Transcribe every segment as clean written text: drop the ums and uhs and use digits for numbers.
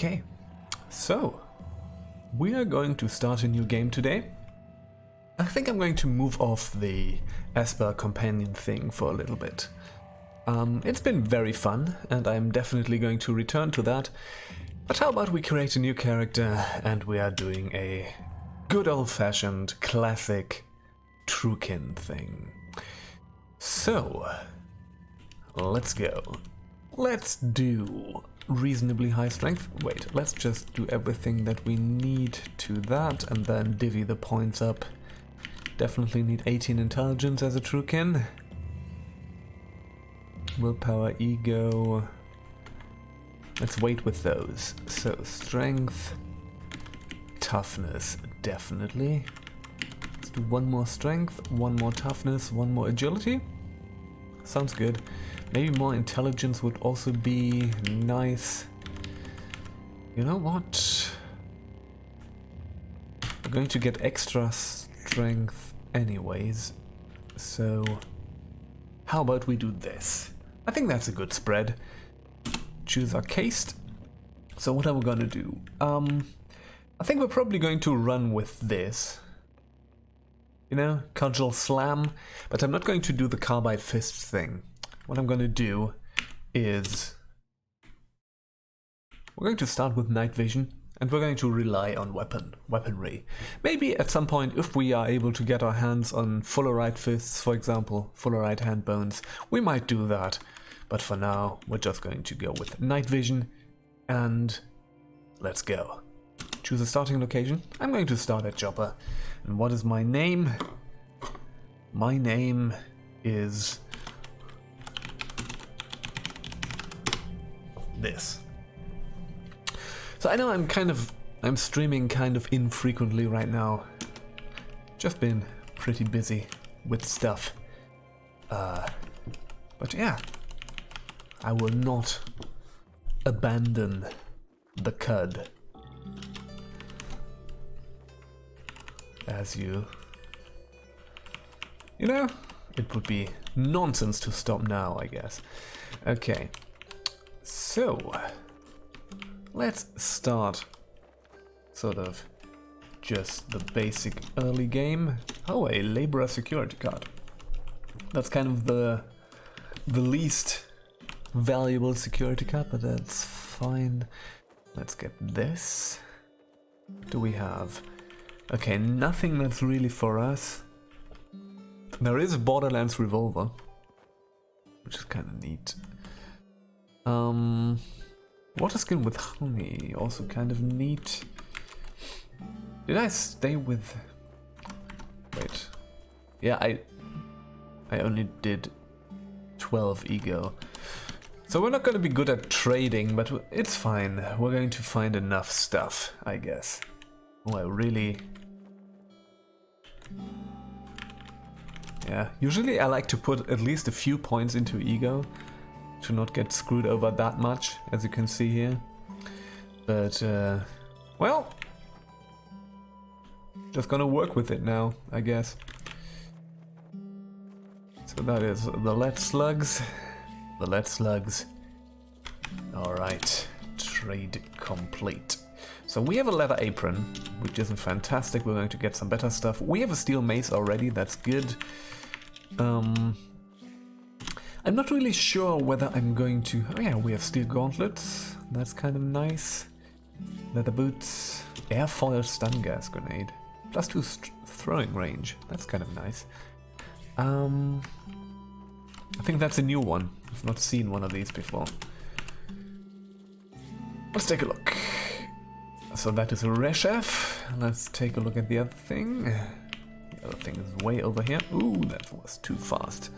Okay, so we are going to start a new game today. I think I'm going to move off the Esper companion thing for a little bit. It's been very fun, and I'm definitely going to return to that. But how about we create a new character, and we are doing a good old-fashioned, classic Truekin thing. So, let's go. Let's do reasonably high strength. Wait, let's just do everything that we need to that, and then divvy the points up. Definitely need 18 intelligence as a Truekin. Willpower, ego. Let's wait with those. So, strength, toughness, definitely. Let's do one more strength, one more toughness, one more agility. Sounds good. Maybe more intelligence would also be nice. You know what? We're going to get extra strength anyways. So, how about we do this? I think that's a good spread. Choose our caste. So what are we gonna do? I think we're probably going to run with this. You know, cudgel slam, but I'm not going to do the carbide fists thing. What I'm going to do is we're going to start with night vision, and we're going to rely on weaponry. Maybe at some point, if we are able to get our hands on fullerite fists, for example, fullerite hand bones, we might do that. But for now, we're just going to go with night vision, and let's go. Choose a starting location. I'm going to start at Chopper. And what is my name? My name is this. So I know I'm streaming kind of infrequently right now. Just been pretty busy with stuff. But yeah, I will not abandon the Qud. As you know, it would be nonsense to stop now, I guess. Okay, so let's start sort of just the basic early game. Oh, a laborer security card. That's kind of the least valuable security card, but that's fine. Let's get this. What do we have? Okay, nothing that's really for us. There is a Borderlands revolver, which is kind of neat. Water skin with honey, also kind of neat. Did I stay with... Wait. Yeah, I only did 12 ego. So we're not going to be good at trading, but it's fine. We're going to find enough stuff, I guess. Oh, I really... Yeah, usually I like to put at least a few points into ego to not get screwed over that much, as you can see here. But, well, just gonna work with it now, I guess. So that is the lead slugs. The lead slugs. Alright, trade complete. So we have a leather apron, which isn't fantastic. We're going to get some better stuff. We have a steel mace already, that's good. I'm not really sure whether I'm going to... Oh yeah, we have steel gauntlets. That's kind of nice. Leather boots. Airfoil stun gas grenade. +2 throwing range. That's kind of nice. I think that's a new one. I've not seen one of these before. Let's take a look. So that is a Reshef. Let's take a look at the other thing. The other thing is way over here. Ooh, that was too fast.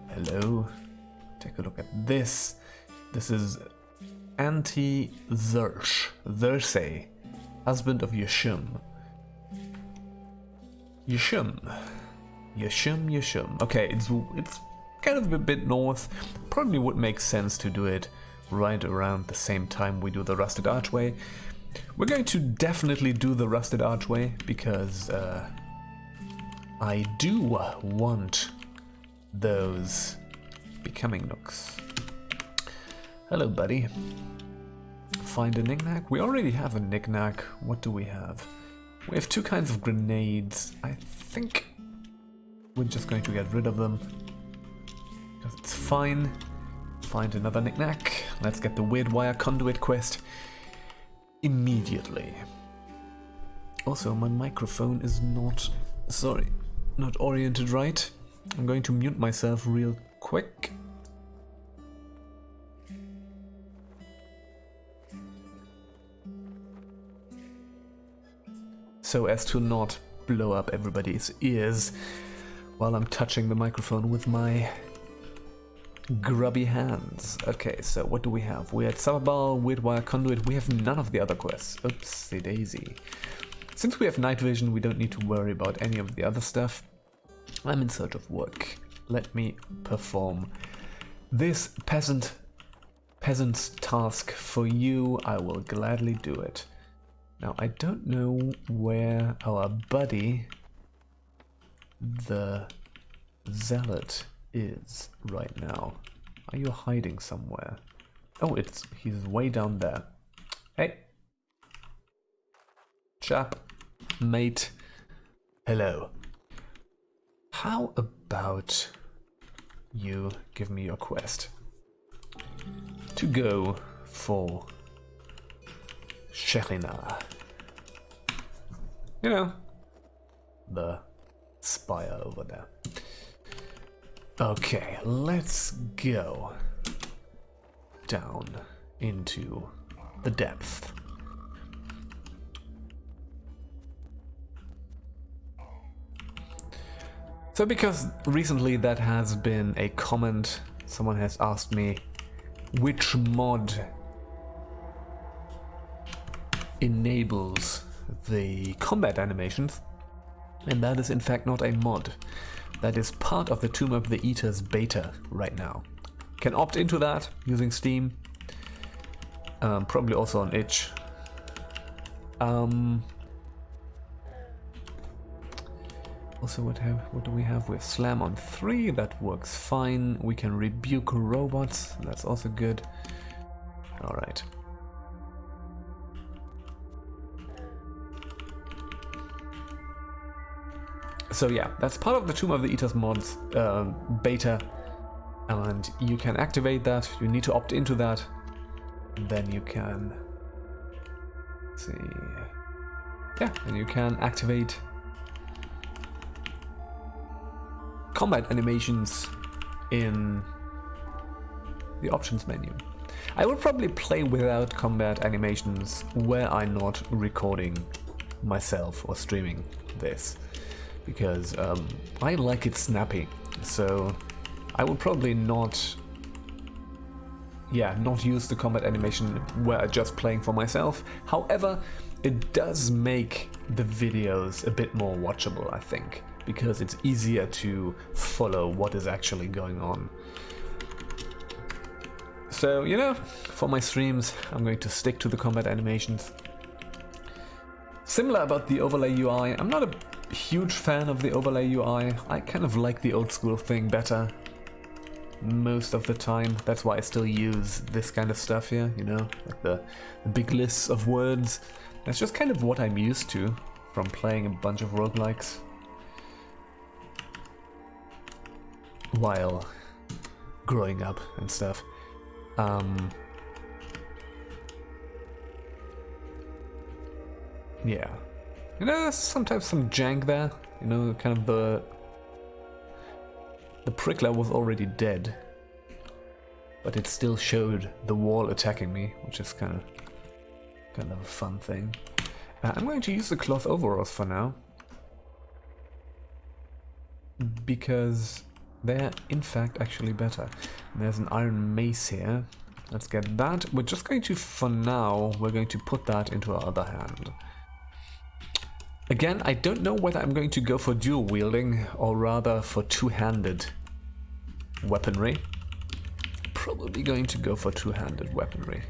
Hello. Take a look at this. This is Anti-Zersh. Zersei. Husband of Yashum. Yashum. Okay, it's kind of a bit north. Probably would make sense to do it right around the same time we do the Rusted Archway. We're going to definitely do the Rusted Archway because I do want those becoming nooks. Hello, buddy. find a knickknack. We already have a knickknack. What do we have? We have 2 kinds of grenades. I think we're just going to get rid of them, because it's fine. Find another knickknack. Let's get the weird wire conduit quest immediately. Also, my microphone is not oriented right. I'm going to mute myself real quick. So as to not blow up everybody's ears while I'm touching the microphone with my grubby hands. Okay, so what do we have? We had Sababal, Weird Wire Conduit. We have none of the other quests. Oopsie daisy. Since we have night vision, we don't need to worry about any of the other stuff. I'm in search of work. Let me perform this peasant's task for you. I will gladly do it. Now, I don't know where our buddy, the zealot, is right now. Are you hiding somewhere? Oh, he's way down there. Hey. Chap. Mate. Hello. How about you give me your quest? To go for Sherina. You know, the spire over there. Okay, let's go down into the depth. So because recently that has been a comment, someone has asked me which mod enables the combat animations, and that is in fact not a mod. That is part of the Tomb of the Eaters beta right now. Can opt into that using Steam, probably also on itch. Also, what do we have? We have Slam on 3, that works fine. We can rebuke robots, that's also good. Alright. So yeah, that's part of the Tomb of the Eaters mods beta, and you can activate that. You need to opt into that, and then you can see, yeah, and you can activate combat animations in the options menu. I would probably play without combat animations were I not recording myself or streaming this, because I like it snappy, so I would probably not use the combat animation where I'm just playing for myself. However, it does make the videos a bit more watchable, I think, because it's easier to follow what is actually going on. So, you know, for my streams, I'm going to stick to the combat animations. Similar about the overlay UI, I'm not a huge fan of the overlay UI. I kind of like the old school thing better most of the time. That's why I still use this kind of stuff here, you know, like the big lists of words. That's just kind of what I'm used to from playing a bunch of roguelikes while growing up and stuff. Yeah, you know, there's sometimes some jank there, you know, kind of the prickler was already dead, but it still showed the wall attacking me, which is kind of a fun thing. I'm going to use the cloth overalls for now, because they're in fact actually better. There's an iron mace here. Let's get that. We're just going to, for now, we're going to put that into our other hand. Again, I don't know whether I'm going to go for dual wielding or rather for two-handed weaponry. Probably going to go for two-handed weaponry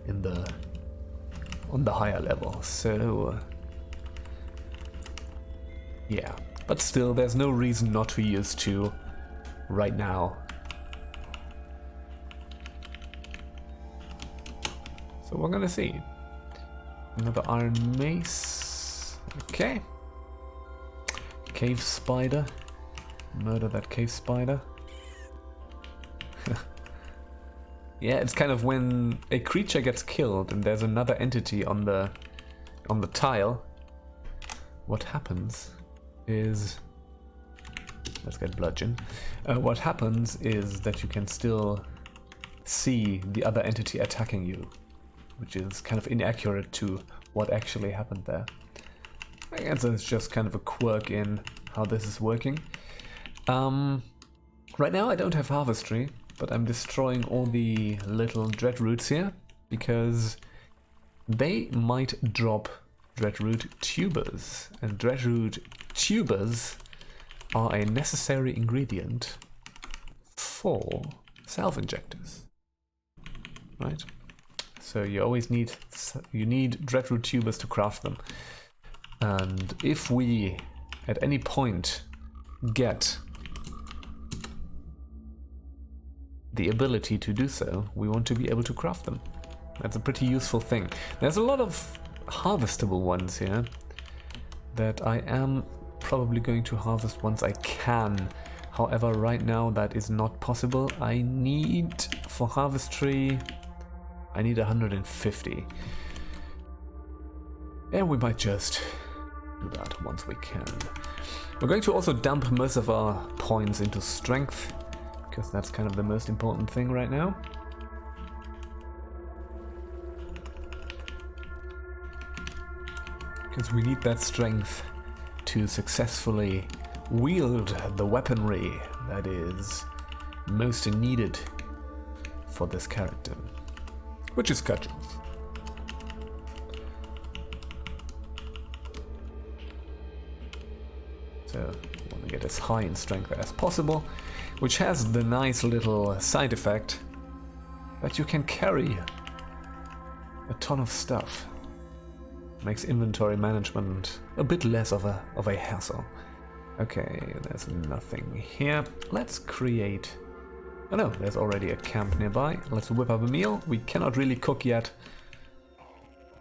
on the higher level. So yeah, but still, there's no reason not to use two right now. So we're gonna see. Another iron mace. Okay. Cave spider. Murder that cave spider. Yeah, it's kind of when a creature gets killed and there's another entity on the tile. What happens is, let's get bludgeon. What happens is that you can still see the other entity attacking you, which is kind of inaccurate to what actually happened there. I guess it's just kind of a quirk in how this is working. Right now I don't have harvestry, but I'm destroying all the little dread roots here because they might drop dreadroot tubers, and dreadroot tubers are a necessary ingredient for salve injectors, right? So you always need dreadroot tubers to craft them, and if we at any point get the ability to do so, we want to be able to craft them. That's a pretty useful thing. There's a lot of harvestable ones here that I am probably going to harvest once I can. However, right now that is not possible. I need, for harvestry, I need 150. And we might just do that once we can. We're going to also dump most of our points into strength, because that's kind of the most important thing right now. Because we need that strength to successfully wield the weaponry that is most needed for this character, which is cudgels. So we want to get as high in strength as possible, which has the nice little side effect that you can carry a ton of stuff. Makes inventory management a bit less of a hassle. Okay, there's nothing here. Let's create... Oh no, there's already a camp nearby. Let's whip up a meal. We cannot really cook yet.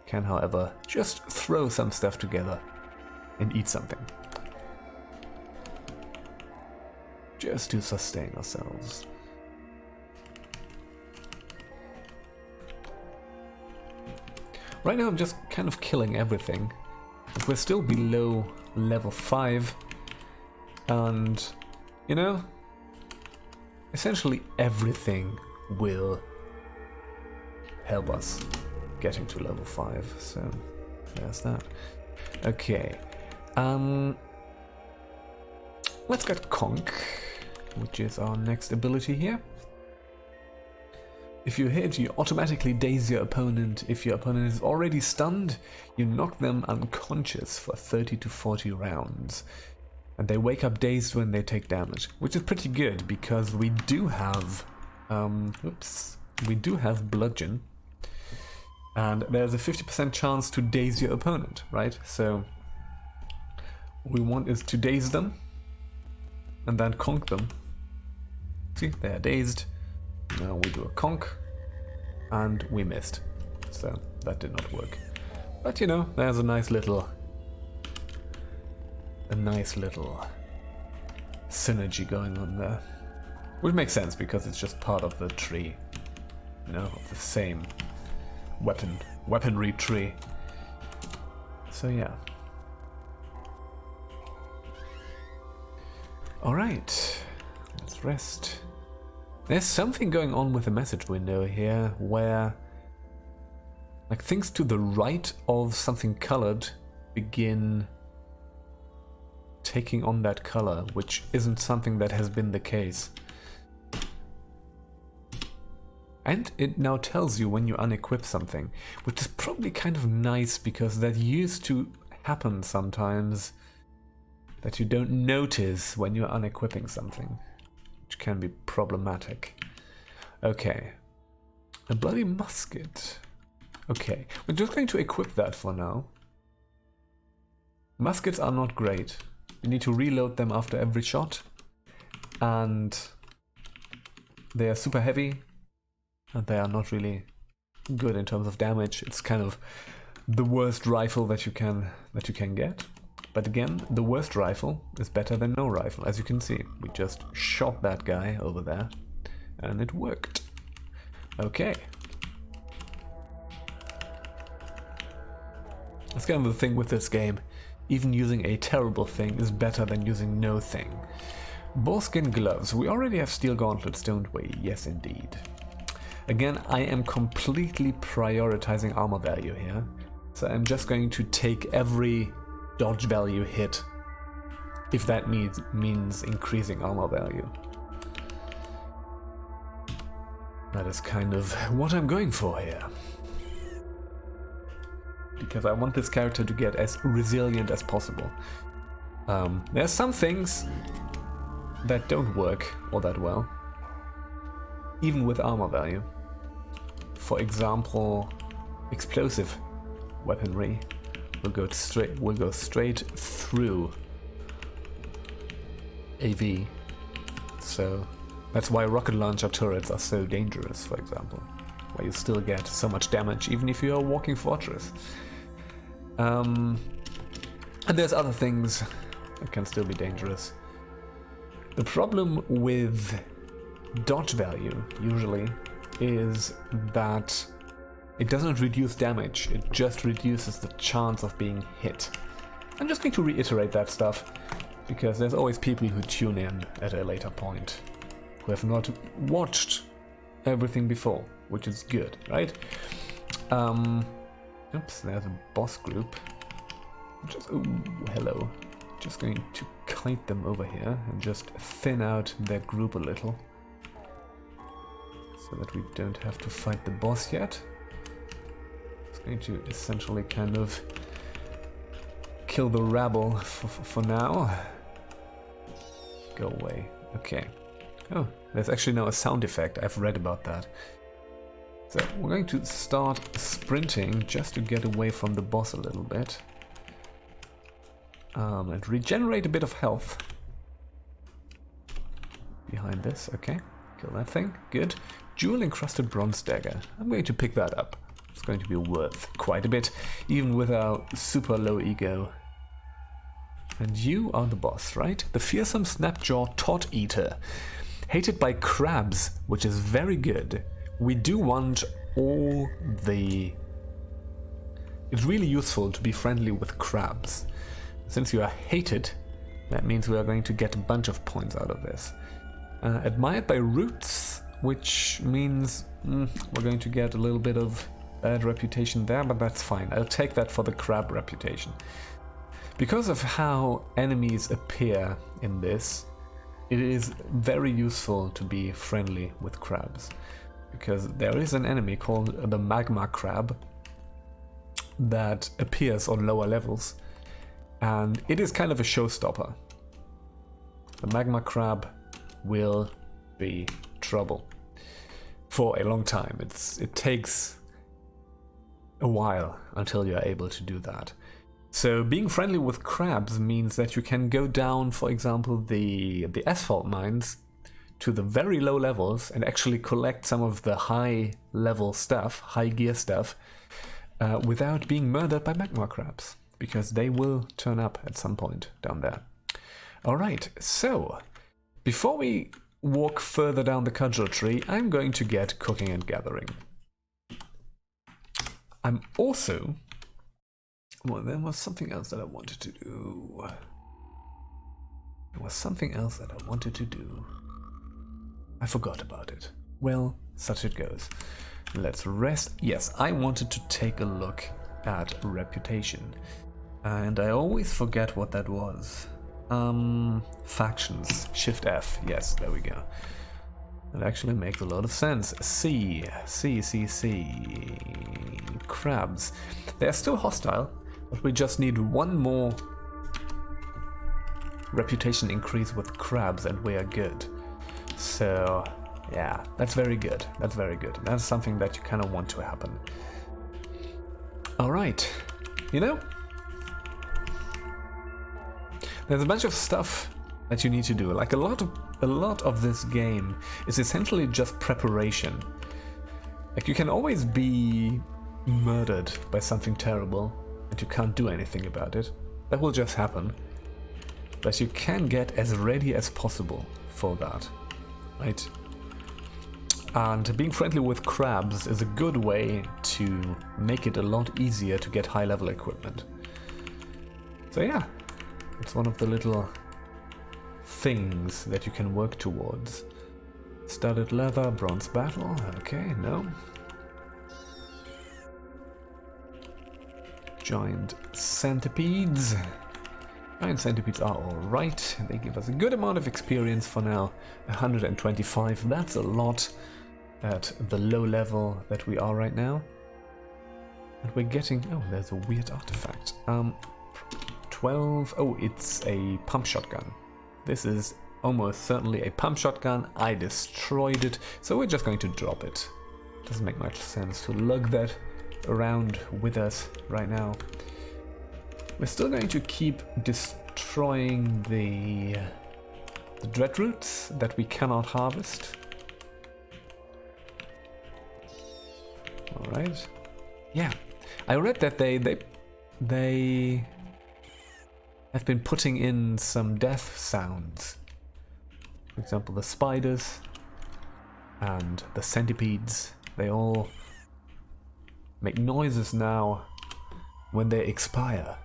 Can, however, just throw some stuff together and eat something. Just to sustain ourselves. Right now I'm just kind of killing everything. But we're still below level 5. And, you know, essentially everything will help us getting to level 5. So, there's that. Okay. Let's get Conk, which is our next ability here. If you hit, you automatically daze your opponent. If your opponent is already stunned, you knock them unconscious for 30 to 40 rounds. And they wake up dazed when they take damage, which is pretty good because we do have, we do have bludgeon. And there's a 50% chance to daze your opponent, right? So what we want is to daze them and then conk them. See, they are dazed. Now we do a conk, and we missed. So that did not work. But you know, there's a nice little synergy going on there. Which makes sense because it's just part of the tree. You know, of the same weaponry tree. So yeah. Alright, let's rest. There's something going on with the message window here where like things to the right of something colored begin taking on that color, which isn't something that has been the case. And it now tells you when you unequip something, which is probably kind of nice because that used to happen sometimes, that you don't notice when you're unequipping something, which can be problematic. Okay, a bloody musket. Okay, we're just going to equip that for now. Muskets are not great. You need to reload them after every shot, and they are super heavy, and they are not really good in terms of damage. It's kind of the worst rifle that you can get. But again, the worst rifle is better than no rifle. As you can see, we just shot that guy over there, and it worked. Okay. That's kind of the thing with this game. Even using a terrible thing is better than using no thing. Bullskin gloves. We already have steel gauntlets, don't we? Yes, indeed. Again, I am completely prioritizing armor value here. So I'm just going to take every dodge value hit, if that means increasing armor value. That is kind of what I'm going for here. Because I want this character to get as resilient as possible. There's some things that don't work all that well, even with armor value. For example, explosive weaponry will go straight through AV. So that's why rocket launcher turrets are so dangerous, for example, where you still get so much damage even if you're a walking fortress. And there's other things that can still be dangerous. The problem with dodge value usually is that it doesn't reduce damage, it just reduces the chance of being hit. I'm just going to reiterate that stuff, because there's always people who tune in at a later point who have not watched everything before, which is good, right? Oops, there's a boss group. Ooh, hello. Just going to kite them over here and just thin out their group a little, so that we don't have to fight the boss yet. It's going to essentially kind of kill the rabble for now. Go away. Okay. Oh, there's actually now a sound effect. I've read about that. So we're going to start sprinting just to get away from the boss a little bit. And regenerate a bit of health. Behind this, okay. Kill that thing, good. Jewel encrusted bronze dagger. I'm going to pick that up. It's going to be worth quite a bit, even with our super low ego. And you are the boss, right? The fearsome snapjaw tot eater. Hated by crabs, which is very good. We do want all the... It's really useful to be friendly with crabs. Since you are hated, that means we are going to get a bunch of points out of this. Admired by roots, which means we're going to get a little bit of bad reputation there, but that's fine. I'll take that for the crab reputation. Because of how enemies appear in this, it is very useful to be friendly with crabs. Because there is an enemy called the magma crab that appears on lower levels, and it is kind of a showstopper. The magma crab will be trouble for a long time. It takes a while until you're able to do that. So being friendly with crabs means that you can go down, for example, the asphalt mines to the very low levels and actually collect some of the high level stuff, high gear stuff, without being murdered by magma crabs, because they will turn up at some point down there. Alright, so before we walk further down the cudgel tree, I'm going to get cooking and gathering. I'm also... Well, there was something else that I wanted to do. There was something else that I wanted to do. I forgot about it. Well, such it goes. Let's rest. Yes, I wanted to take a look at reputation. And I always forget what that was. Factions. Shift F. Yes, there we go. That actually makes a lot of sense. C. Crabs. They are still hostile, but we just need one more reputation increase with crabs and we are good. So, yeah, that's very good. That's very good. That's something that you kind of want to happen. Alright, you know, there's a bunch of stuff that you need to do. Like a lot of this game is essentially just preparation. Like, you can always be murdered by something terrible, and you can't do anything about it. That will just happen. But you can get as ready as possible for that, right? And being friendly with crabs is a good way to make it a lot easier to get high-level equipment. So yeah, it's one of the little things that you can work towards. Studded leather, bronze battle, okay, no. Giant centipedes. Giant centipedes are alright, they give us a good amount of experience for now. 125, that's a lot at the low level that we are right now. And we're getting, oh, there's a weird artifact. 12, oh, it's a pump shotgun. This is almost certainly a pump shotgun. I destroyed it, so we're just going to drop it. Doesn't make much sense to lug that around with us right now. We're still going to keep destroying the dreadroots that we cannot harvest. Alright. Yeah. I read that they have been putting in some death sounds. For example, the spiders and the centipedes, they all make noises now when they expire,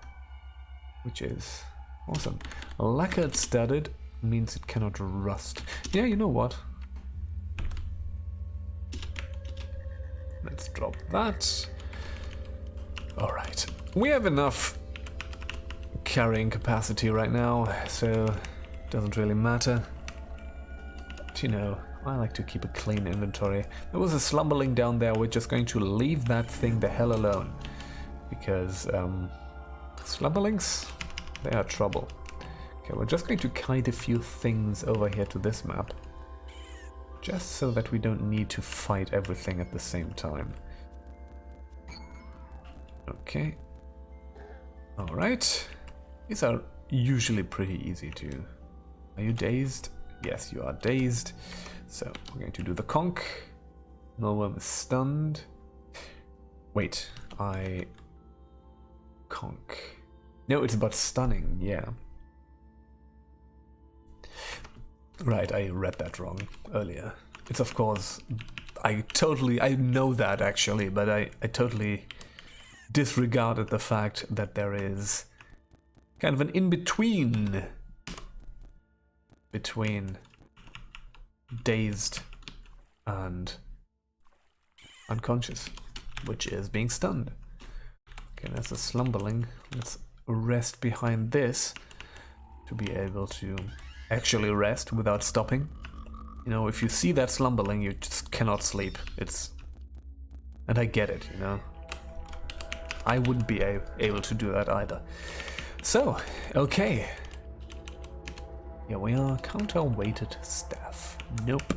which is awesome. Lacquered studded means it cannot rust. Yeah, you know what? Let's drop that. Alright. We have enough carrying capacity right now, so it doesn't really matter. But you know, I like to keep a clean inventory. There was a slumberling down there. We're just going to leave that thing the hell alone. Because, slumberlings, they are trouble. Okay, we're just going to kite a few things over here to this map. Just so that we don't need to fight everything at the same time. Okay. Alright. These are usually pretty easy to... Are you dazed? Yes, you are dazed. So, we're going to do the conch. Nullworm is stunned. Wait, conch. No, it's about stunning, yeah. Right, I read that wrong earlier. It's of course... I know that actually, but I totally disregarded the fact that there is kind of an in-between between dazed and unconscious, which is being stunned. Okay, that's a slumberling. Let's rest behind this to be able to actually rest without stopping. You know, if you see that slumberling, you just cannot sleep. And I get it, you know. I wouldn't be able to do that either. So, okay. Here we are, counterweighted staff. Nope.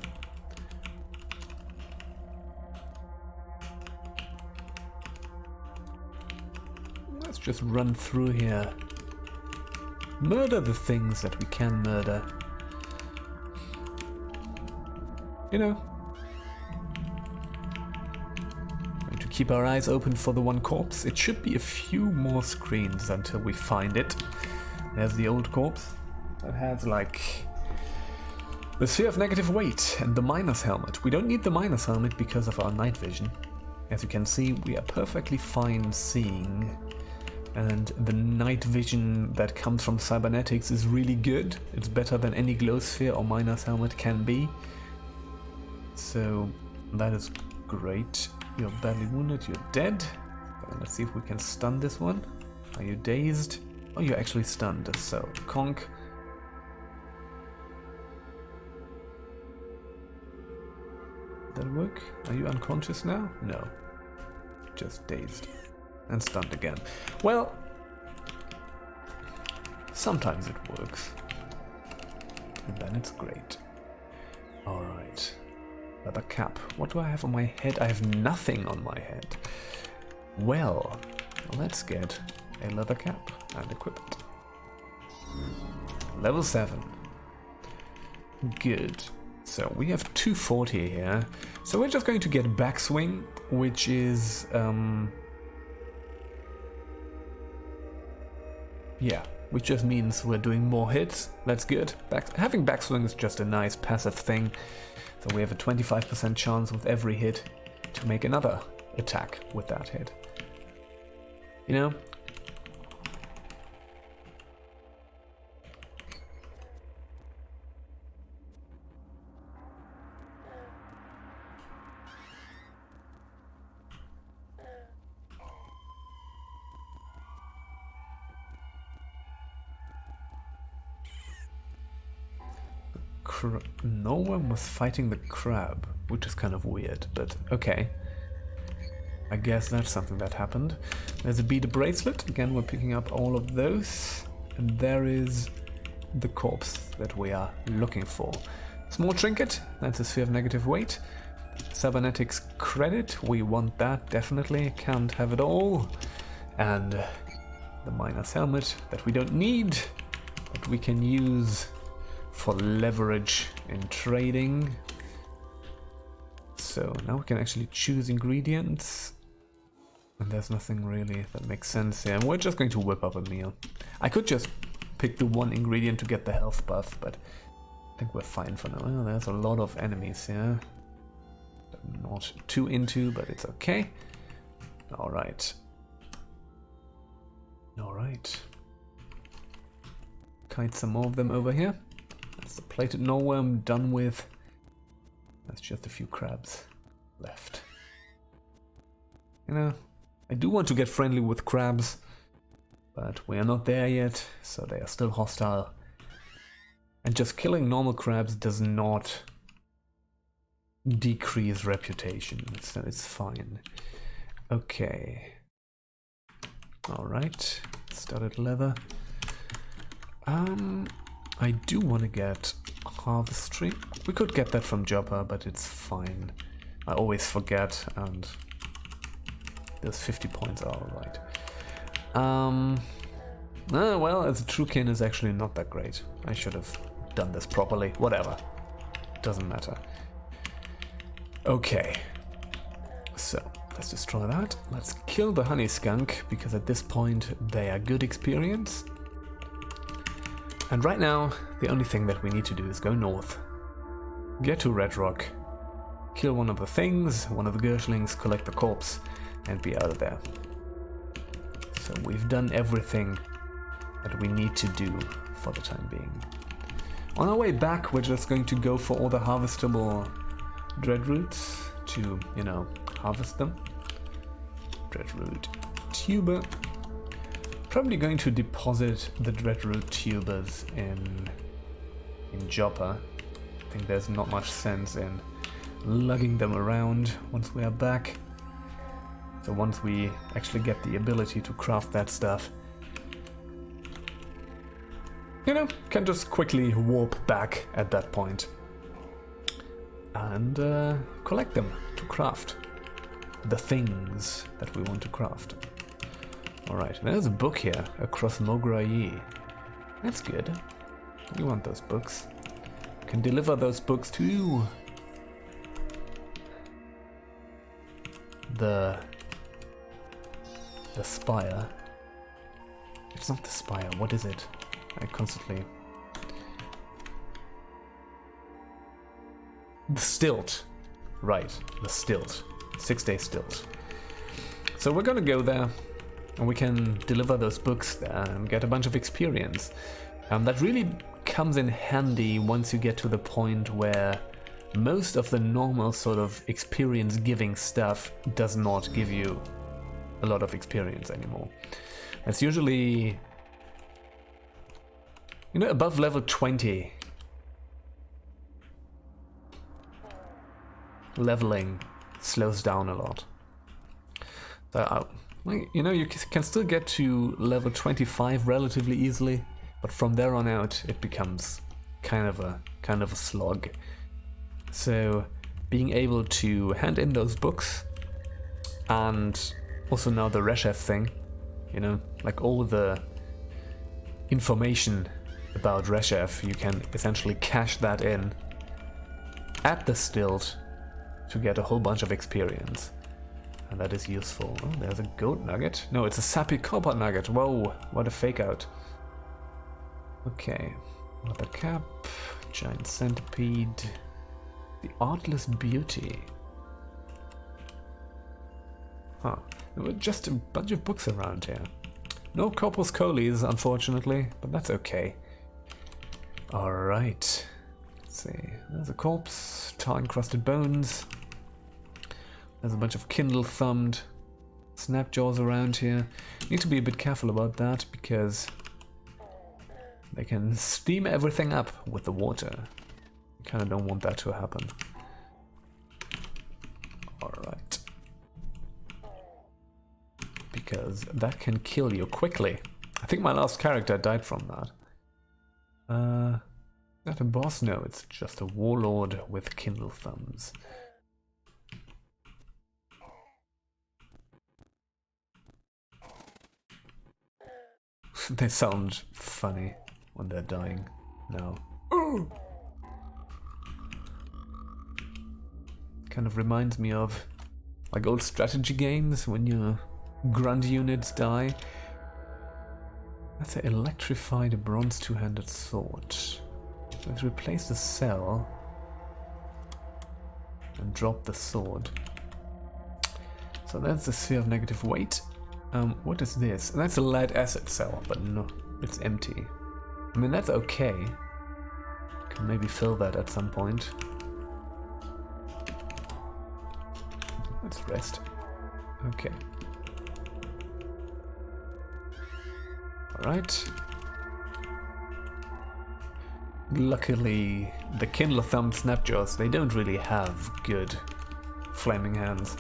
Let's just run through here. Murder the things that we can murder. You know. Going to keep our eyes open for the one corpse. It should be a few more screens until we find it. There's the old corpse. That has like the sphere of negative weight and the miner's helmet. We don't need the miner's helmet because of our night vision. As you can see, we are perfectly fine seeing. And the night vision that comes from cybernetics is really good. It's better than any glow sphere or miner's helmet can be. So that is great. You're badly wounded, you're dead. So let's see if we can stun this one. Are you dazed? Oh, you're actually stunned. So, conch. Did that work? Are you unconscious now? No. Just dazed. And stunned again. Well, sometimes it works. And then it's great. Alright. Leather cap. What do I have on my head? I have nothing on my head. Well, let's get a leather cap and equip it. Level 7. Good. So we have 240 here. So we're just going to get backswing, which is yeah, which just means we're doing more hits. That's good. Having backswing is just a nice passive thing. So we have a 25% chance with every hit to make another attack with that hit. You know? No one was fighting the crab, which is kind of weird, but okay. I guess that's something that happened. There's a bead bracelet. Again, we're picking up all of those. And there is the corpse that we are looking for. Small trinket. That's a sphere of negative weight. Cybernetics credit. We want that, definitely. Can't have it all. And the miner's helmet that we don't need, but we can use for leverage in trading. So now we can actually choose ingredients. And there's nothing really that makes sense here. And we're just going to whip up a meal. I could just pick the one ingredient to get the health buff, but I think we're fine for now. Well, there's a lot of enemies here. I'm not too into, but it's okay. Alright. Alright. Kite some more of them over here. That's the plated knowworm done with. That's just a few crabs left. You know, I do want to get friendly with crabs, but we are not there yet, so they are still hostile. And just killing normal crabs does not decrease reputation, so it's fine. Okay. Alright, studded leather. I do want to get harvestry. We could get that from Joppa, but it's fine. I always forget, and those 50 points are alright. Well, as a true kin is actually not that great. I should have done this properly. Whatever. Doesn't matter. Okay. So, let's destroy that. Let's kill the honey skunk, because at this point they are good experience. And right now, the only thing that we need to do is go north, get to Red Rock, kill one of the things, one of the Gershlings, collect the corpse, and be out of there. So we've done everything that we need to do for the time being. On our way back, we're just going to go for all the harvestable dreadroots to, you know, harvest them. Dreadroot tuber. Probably going to deposit the dreadroot tubers in Joppa. I think there's not much sense in lugging them around once we are back. So once we actually get the ability to craft that stuff, you know, can just quickly warp back at that point and collect them to craft the things that we want to craft. Alright, there's a book here, Across Mograye. That's good. We want those books. Can deliver those books to the spire. It's not the spire, what is it? I constantly... The stilt. Right, the stilt. 6-day stilt. So we're gonna go there, and we can deliver those books there and get a bunch of experience. That really comes in handy once you get to the point where most of the normal sort of experience-giving stuff does not give you a lot of experience anymore. It's usually, you know, above level 20. Leveling slows down a lot. So, you know, you can still get to level 25 relatively easily, but from there on out it becomes kind of a slog. So being able to hand in those books, and also now the Reshef thing, you know, like all the information about Reshef, you can essentially cash that in at the stilt to get a whole bunch of experience. And that is useful. Oh, there's a goat nugget. No, it's a sappy copper nugget. Whoa, what a fake out. Okay, leather cap, giant centipede, the artless beauty. Huh, there were just a bunch of books around here. No corpus colis, unfortunately, but that's okay. Alright, let's see. There's a corpse, tar-encrusted bones. There's a bunch of kindle-thumbed snapjaws around here. Need to be a bit careful about that because they can steam everything up with the water. I kind of don't want that to happen. Alright. Because that can kill you quickly. I think my last character died from that. Not a boss? No, it's just a warlord with kindle thumbs. They sound funny when they're dying now. Ooh. Kind of reminds me of like old strategy games when your grunt units die. That's an electrified bronze two-handed sword. Let's replace the cell and drop the sword. So that's the sphere of negative weight. What is this? That's a lead acid cell, but no, it's empty. I mean, that's okay. Can maybe fill that at some point. Let's rest. Okay. Alright. Luckily, the kindle-thumbed snapjaws, they don't really have good flaming hands.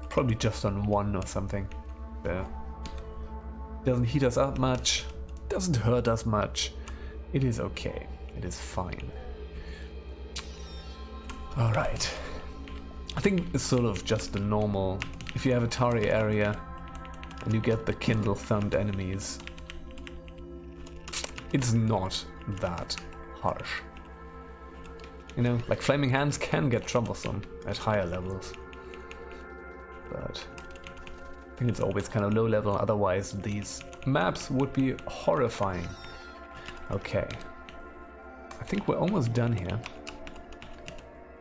Probably just on one or something. So, doesn't heat us up much, doesn't hurt us much. It is okay. It is fine. Alright. I think it's sort of just the normal. If you have a Tari area and you get the kindle-thumbed enemies, it's not that harsh. You know, like flaming hands can get troublesome at higher levels. But I think it's always kind of low level, otherwise these maps would be horrifying. Okay. I think we're almost done here.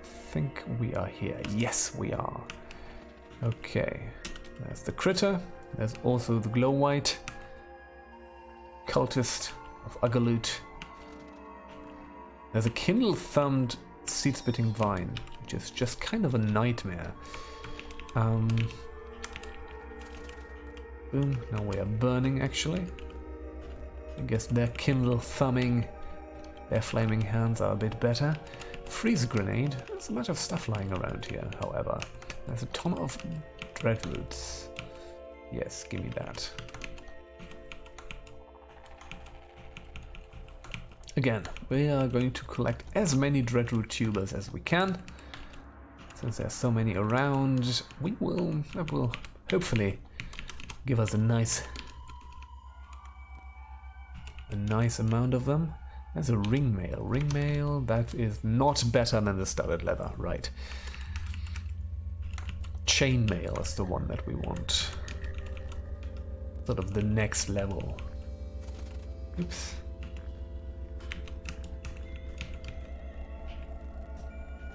I think we are here. Yes, we are. Okay. There's the critter. There's also the glow white. Cultist of Uggalut. There's a kindle-thumbed seed-spitting vine, which is just kind of a nightmare. Boom, now we are burning actually. I guess their kindle-thumbing, their flaming hands are a bit better. Freeze grenade, there's a bunch of stuff lying around here, however. There's a ton of dreadroots. Yes, give me that. Again, we are going to collect as many dreadroot tubers as we can. Since there's so many around, that will hopefully give us a nice amount of them. There's a ringmail. Ringmail, that is not better than the studded leather, right. Chainmail is the one that we want. Sort of the next level. Oops.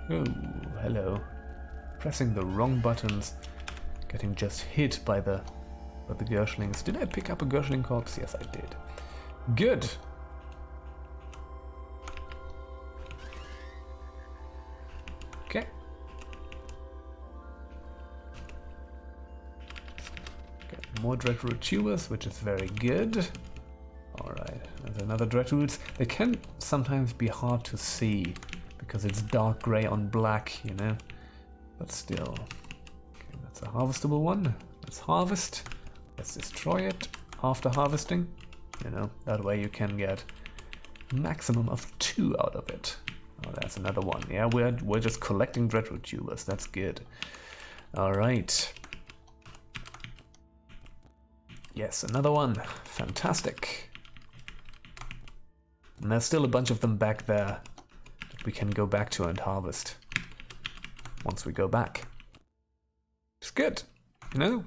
Oh, hello. Pressing the wrong buttons. Getting just hit by the Gershlings. Did I pick up a Gershling corpse? Yes, I did. Good. Okay. Get more dreadroot tubers, which is very good. Alright, there's another dreadroot. They can sometimes be hard to see because it's dark grey on black, you know. But still. Okay, that's a harvestable one. Let's harvest. Let's destroy it after harvesting. You know, that way you can get a maximum of 2 out of it. Oh, that's another one. Yeah, we're just collecting dreadroot tubers. That's good. Alright. Yes, another one. Fantastic. And there's still a bunch of them back there that we can go back to and harvest. once we go back. It's good, you know?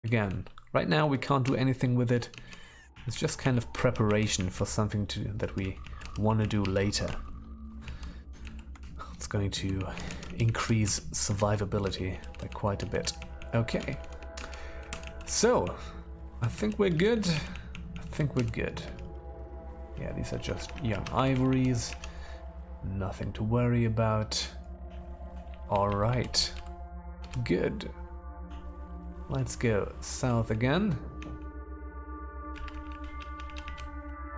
Again, right now we can't do anything with it. It's just kind of preparation for something that we want to do later. It's going to increase survivability by quite a bit. Okay. So, I think we're good. I think we're good. Yeah, these are just young ivories. Nothing to worry about. Alright. Good. Let's go south again.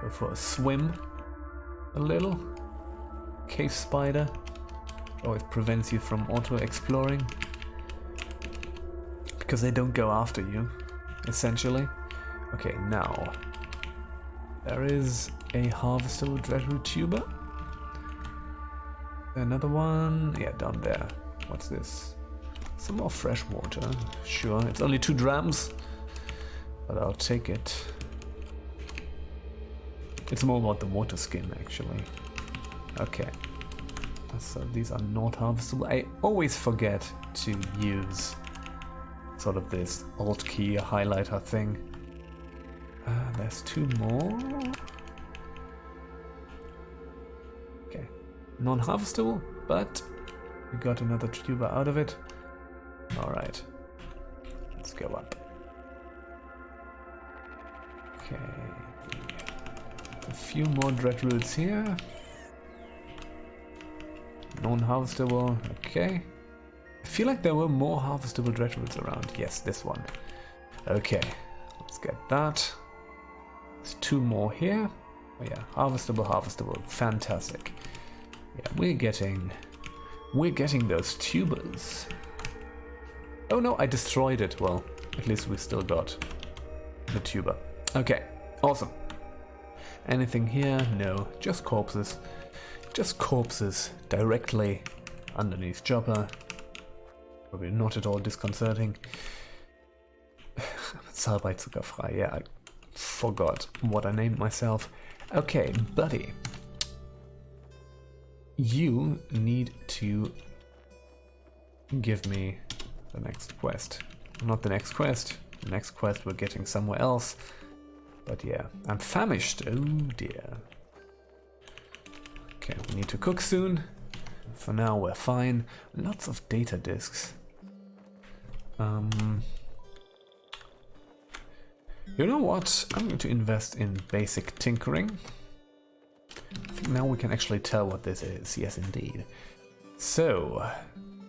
Go for a swim. A little. Cave spider. Which always prevents you from auto-exploring. Because they don't go after you, essentially. Okay, now. There is a harvestable dreadroot tuber. Another one. Yeah, down there. What's this? Some more fresh water. Sure, it's only 2 drams. But I'll take it. It's more about the water skin, actually. Okay. So these are not harvestable. I always forget to use sort of this alt key highlighter thing. There's 2 more. Okay. Non-harvestable, but we got another tuber out of it. Alright. Let's go up. Okay. A few more dreadroots here. Non-harvestable, okay. I feel like there were more harvestable dreadroots around. Yes, this one. Okay, let's get that. There's 2 more here. Oh yeah, harvestable. Fantastic. Yeah, we're getting those tubers. Oh no, I destroyed it. Well, at least we still got the tuber. Okay, awesome. Anything here? No, just corpses. Just corpses directly underneath Chopper. Probably not at all disconcerting. Zahlbeizuckerfrei, yeah, I forgot what I named myself. Okay, buddy. You need to give me the next quest. Not the next quest. The next quest we're getting somewhere else. But yeah, I'm famished. Oh dear. Okay, we need to cook soon. For now, we're fine. Lots of data disks. You know what? I'm going to invest in basic tinkering. I think now we can actually tell what this is. Yes, indeed. So,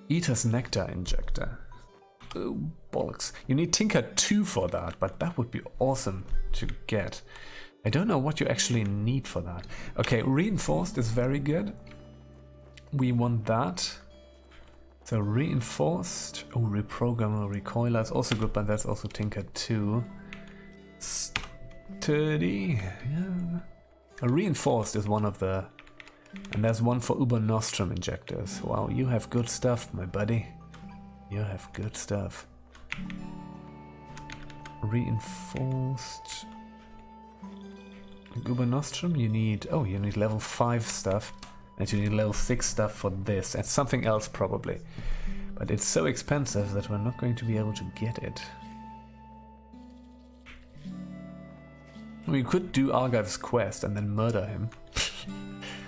Eater's Nectar Injector. Oh, bollocks. You need Tinker 2 for that, but that would be awesome to get. I don't know what you actually need for that. Okay, Reinforced is very good. We want that. So Reinforced. Oh, Reprogrammer Recoiler is also good, but that's also Tinker 2. Sturdy. Yeah. A Reinforced is one of the... And there's one for Uber Nostrum injectors. Wow, you have good stuff, my buddy. You have good stuff. Reinforced. Uber Nostrum, you need... Oh, you need level 5 stuff. And you need level 6 stuff for this. And something else, probably. But it's so expensive that we're not going to be able to get it. We could do Argive's quest and then murder him.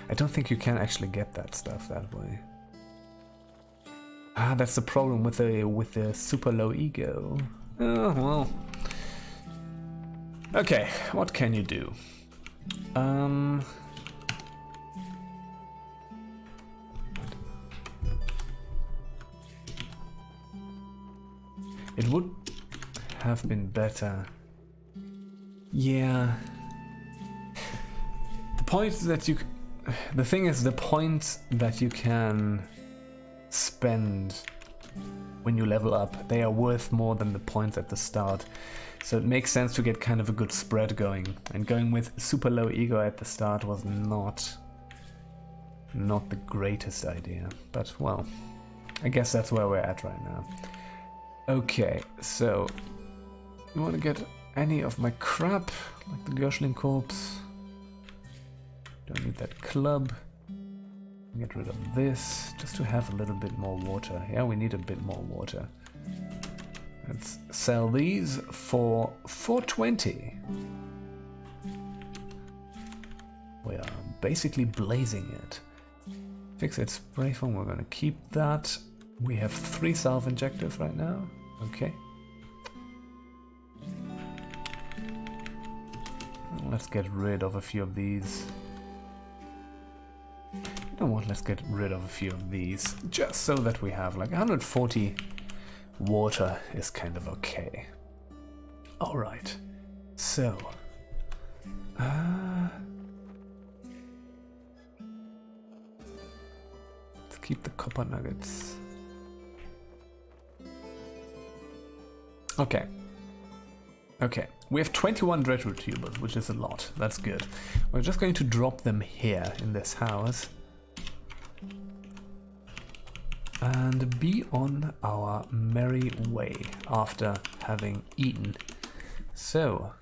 I don't think you can actually get that stuff that way. Ah, that's the problem with the super low ego. Oh, well. Okay, what can you do? It would have been better. Yeah. The points that you... The thing is, the points that you can spend when you level up, they are worth more than the points at the start. So it makes sense to get kind of a good spread going. And going with super low ego at the start was not the greatest idea. But, well, I guess that's where we're at right now. Okay, so... You want to get any of my crap, like the Gershling corpse? Don't need that club. Get rid of this, just to have a little bit more water. Yeah, we need a bit more water. Let's sell these for 420. We are basically blazing it. Fixate spray foam, we're going to keep that. We have 3 self-injectors right now. Okay. Let's get rid of a few of these. You know what, let's get rid of a few of these, just so that we have like 140 water is kind of okay. Alright, so... let's keep the copper nuggets. Okay. Okay, we have 21 dreadroot tubers, which is a lot. That's good. We're just going to drop them here in this house. And be on our merry way after having eaten. So,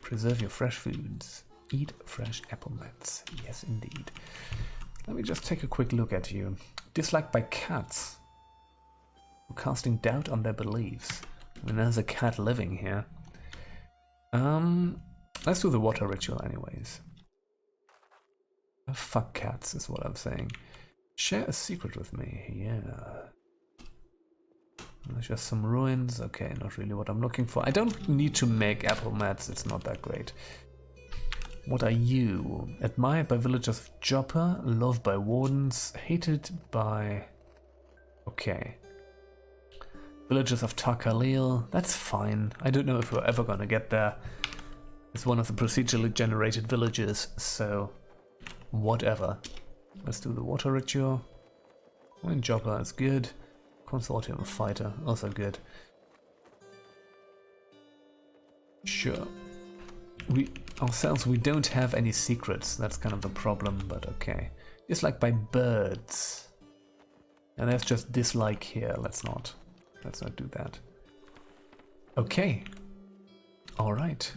preserve your fresh foods. Eat fresh apple nuts. Yes, indeed. Let me just take a quick look at you. Disliked by cats. Casting doubt on their beliefs. I mean, there's a cat living here. Let's do the water ritual anyways. Fuck cats is what I'm saying. Share a secret with me, yeah. There's just some ruins. Okay, not really what I'm looking for. I don't need to make apple mats, it's not that great. What are you? Admired by villagers of Joppa, loved by wardens, hated by... Okay. Villagers of Tarkalil, that's fine. I don't know if we're ever gonna get there. It's one of the procedurally generated villages, so... whatever. Let's do the water ritual. When Joppa is good. Consortium of Fighter, also good. Sure. We don't have any secrets, that's kind of the problem, but okay. Disliked by birds. And there's just dislike here, let's not do that. Okay. Alright.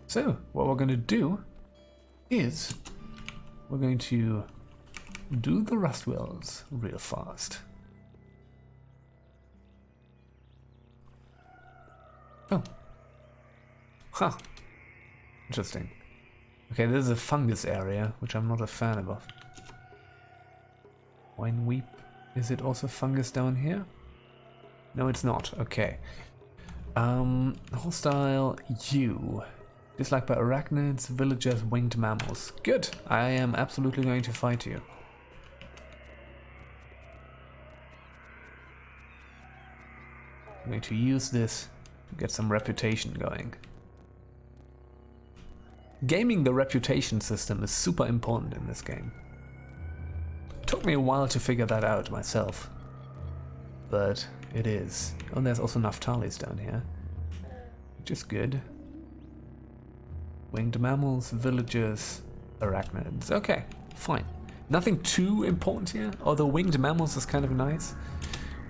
So, what we're gonna do is we're going to do the rust wells real fast. Oh. Huh. Interesting. Okay, this is a fungus area, which I'm not a fan of. Wine weep. Is it also fungus down here? No, it's not. Okay. Hostile you. Disliked by arachnids, villagers, winged mammals. Good. I am absolutely going to fight you. I'm going to use this to get some reputation going. Gaming the reputation system is super important in this game. Took me a while to figure that out myself, but it is. Oh, there's also Naphtali's down here, which is good. Winged mammals, villagers, arachnids. Okay, fine. Nothing too important here, although winged mammals is kind of nice.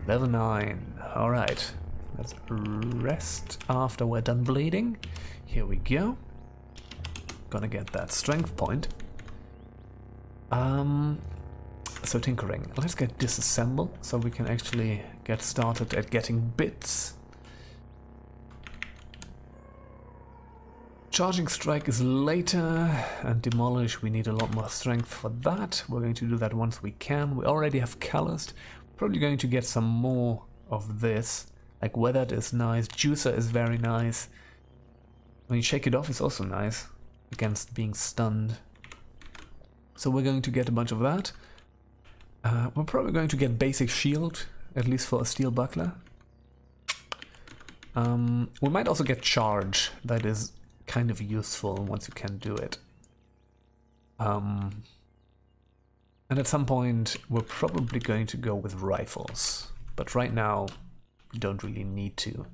Level 9. Alright, let's rest after we're done bleeding. Here we go. Gonna get that strength point. So tinkering. Let's get disassemble so we can actually get started at getting bits. Charging strike is later, and demolish, we need a lot more strength for that. We're going to do that once we can. We already have calloused. Probably going to get some more of this. Like weathered is nice, juicer is very nice. When you shake it off is also nice against being stunned. So we're going to get a bunch of that. We're probably going to get basic shield, at least for a steel buckler. We might also get charge, that is kind of useful once you can do it. And at some point we're probably going to go with rifles, but right now we don't really need to.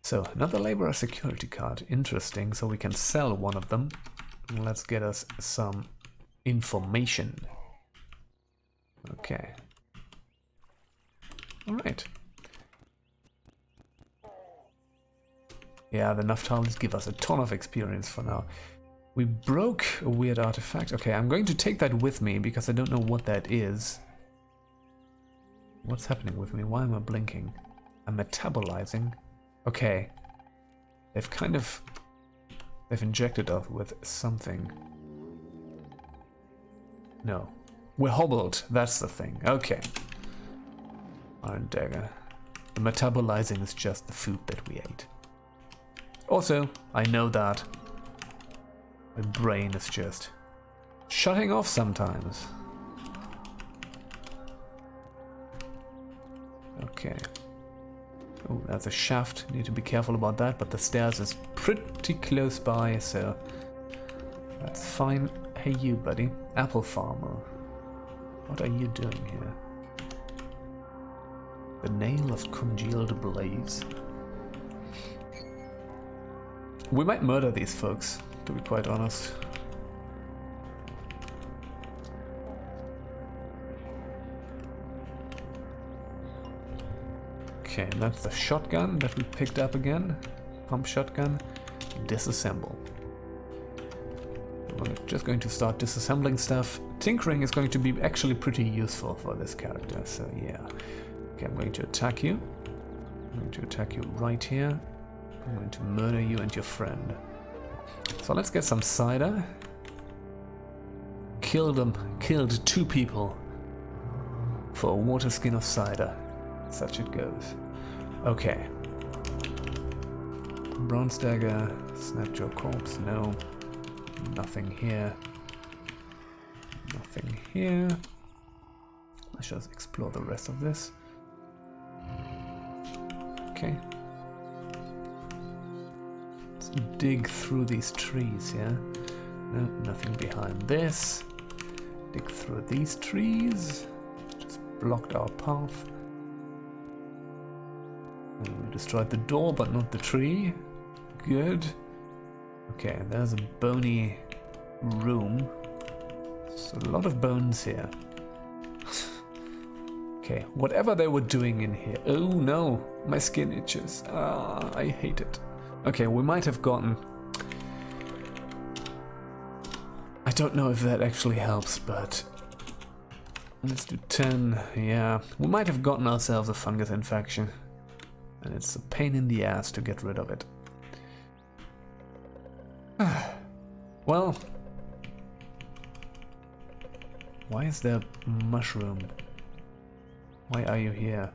So another laborer security card, interesting, so we can sell one of them. Let's get us some information. Okay. Alright. Yeah, the Naphtali's give us a ton of experience for now. We broke a weird artifact. Okay, I'm going to take that with me because I don't know what that is. What's happening with me? Why am I blinking? I'm metabolizing. Okay. They've injected us with something. No. We're hobbled. That's the thing. Okay. Iron dagger. The metabolizing is just the food that we ate. Also, I know that my brain is just shutting off sometimes. Okay. Oh, that's a shaft. Need to be careful about that, but the stairs is pretty close by, so that's fine. Hey you, buddy. Apple farmer. What are you doing here? The nail of congealed blaze. We might murder these folks, to be quite honest. Okay, and that's the shotgun that we picked up again. Pump shotgun. Disassemble. We're just going to start disassembling stuff. Tinkering is going to be actually pretty useful for this character, so yeah. Okay, I'm going to attack you. I'm going to attack you right here. I'm going to murder you and your friend. So let's get some cider. Killed 2 people for a water skin of cider. Such it goes. Okay. Bronze dagger. Snatch your corpse. No. Nothing here. Nothing here. Let's just explore the rest of this. Okay. Let's dig through these trees, yeah? No, nothing behind this. Dig through these trees. Just blocked our path. And we destroyed the door, but not the tree. Good. Okay, there's a bony room. So a lot of bones here. Okay, whatever they were doing in here. Oh no, my skin itches. Ah, I hate it. Okay, we might have gotten... I don't know if that actually helps, but... Let's do 10. Yeah, we might have gotten ourselves a fungus infection. And it's a pain in the ass to get rid of it. Well... Why is there mushroom? Why are you here?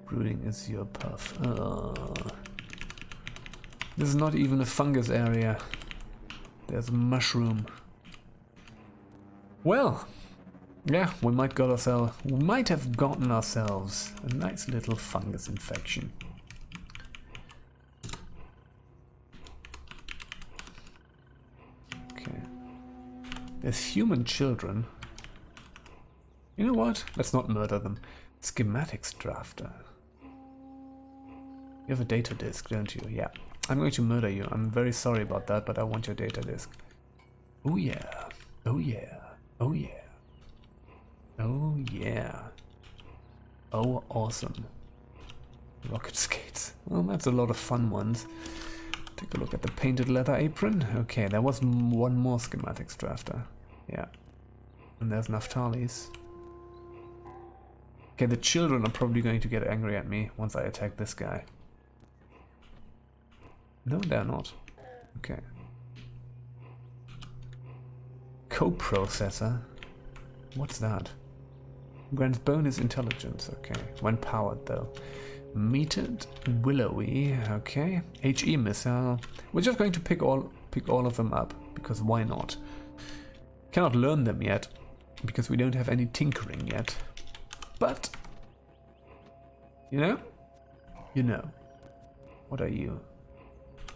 Brooding is your puff. This is not even a fungus area. There's a mushroom. Well, yeah, we might have gotten ourselves a nice little fungus infection. Okay. There's human children. You know what? Let's not murder them. Schematics drafter. You have a data disk, don't you? Yeah. I'm going to murder you. I'm very sorry about that, but I want your data disk. Oh yeah. Oh yeah. Oh yeah. Oh yeah. Oh awesome. Rocket skates. Well, that's a lot of fun ones. Take a look at the painted leather apron. Okay, there was one more schematics drafter. Yeah. And there's Naftali's. Okay, the children are probably going to get angry at me once I attack this guy. No, they're not. Okay. Co-processor? What's that? Grants bonus intelligence, okay. When powered though. Metered, willowy, okay. HE missile. We're just going to pick all of them up, because why not? Cannot learn them yet, because we don't have any tinkering yet. But, you know? You know. What are you?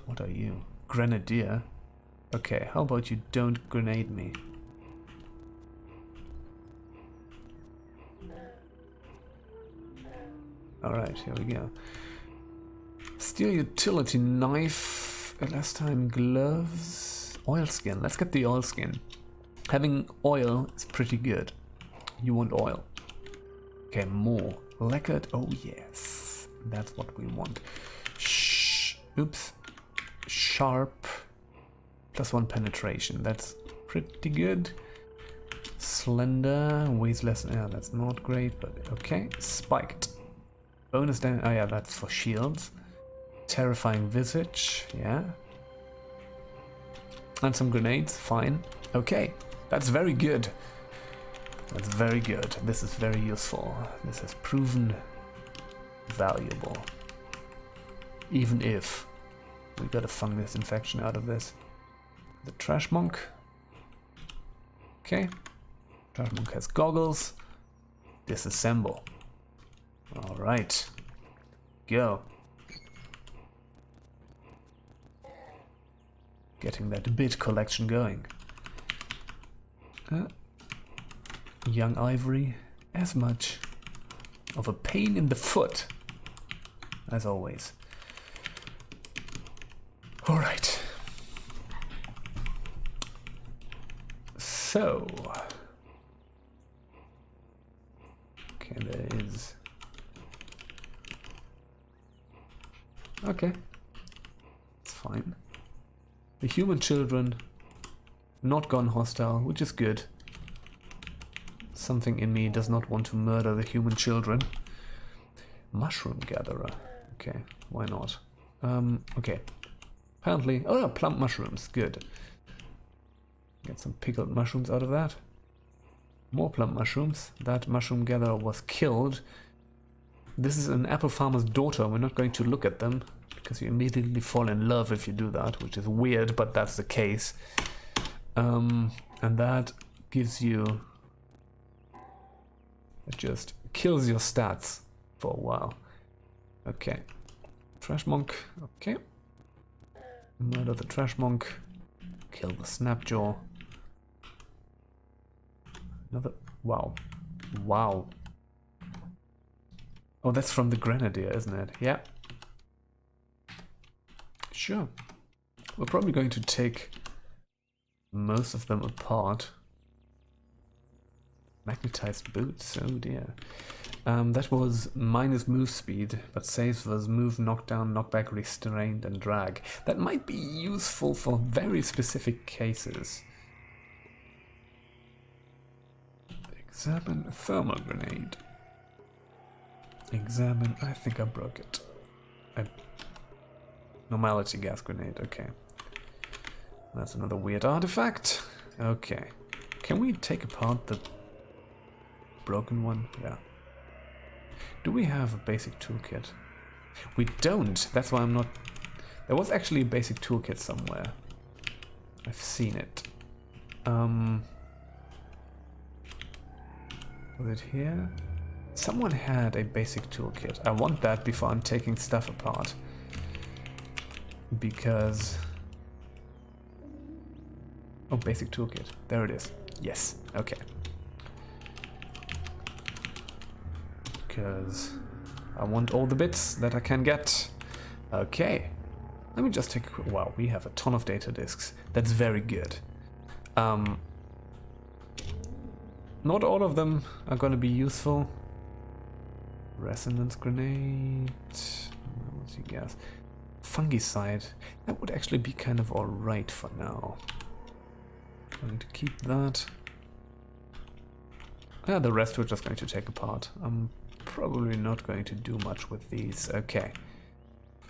What are you? Grenadier? Okay, how about you don't grenade me? Alright, here we go. Steel utility knife, last time gloves, oilskin. Let's get the oilskin. Having oil is pretty good. You want oil. Okay, more. Lacquered, oh yes. That's what we want. Oops. Sharp. +1 penetration. That's pretty good. Slender. Weighs less. Yeah, that's not great, but okay. Spiked. Bonus damage. Oh yeah, that's for shields. Terrifying visage. Yeah. And some grenades. Fine. Okay. That's very good. That's very good. This is very useful. This has proven valuable. Even if we got a fungus infection out of this. The trash monk. Okay. Trash monk has goggles. Disassemble. Alright. Go. Getting that bit collection going. Young ivory. As much of a pain in the foot as always. Alright. So. Okay, there is. Okay. It's fine. The human children not gone hostile, which is good. Something in me does not want to murder the human children. Mushroom gatherer. Okay, why not? Okay. Apparently, oh no, plump mushrooms, good. Get some pickled mushrooms out of that. More plump mushrooms. That mushroom gatherer was killed. This is an apple farmer's daughter. We're not going to look at them because you immediately fall in love if you do that, which is weird, but that's the case. And that gives you... It just kills your stats for a while. Okay. Trash monk. Okay. Murder the trash monk. Kill the snapjaw. Another... Wow. Wow. Oh, that's from the grenadier, isn't it? Yeah. Sure. We're probably going to take most of them apart. Magnetized boots, oh dear. That was minus move speed, but saves was move, knockdown, knockback, restrained, and drag. That might be useful for very specific cases. Examine thermal grenade. Examine, I think I broke it. Normality gas grenade, okay. That's another weird artifact. Okay. Can we take apart the broken one? Yeah. Do we have a basic toolkit? We don't. That's why I'm not... There was actually a basic toolkit somewhere. I've seen it. Was it here? Someone had a basic toolkit. I want that before I'm taking stuff apart. Because... Oh, basic toolkit. There it is. Yes. Okay. Because I want all the bits that I can get. Okay. Let me just take a quick... Wow, we have a ton of data disks. That's very good. Not all of them are going to be useful. Resonance grenade. What's your gas? Fungicide. That would actually be kind of alright for now. Going to keep that. Yeah, the rest we're just going to take apart. I'm probably not going to do much with these. Okay.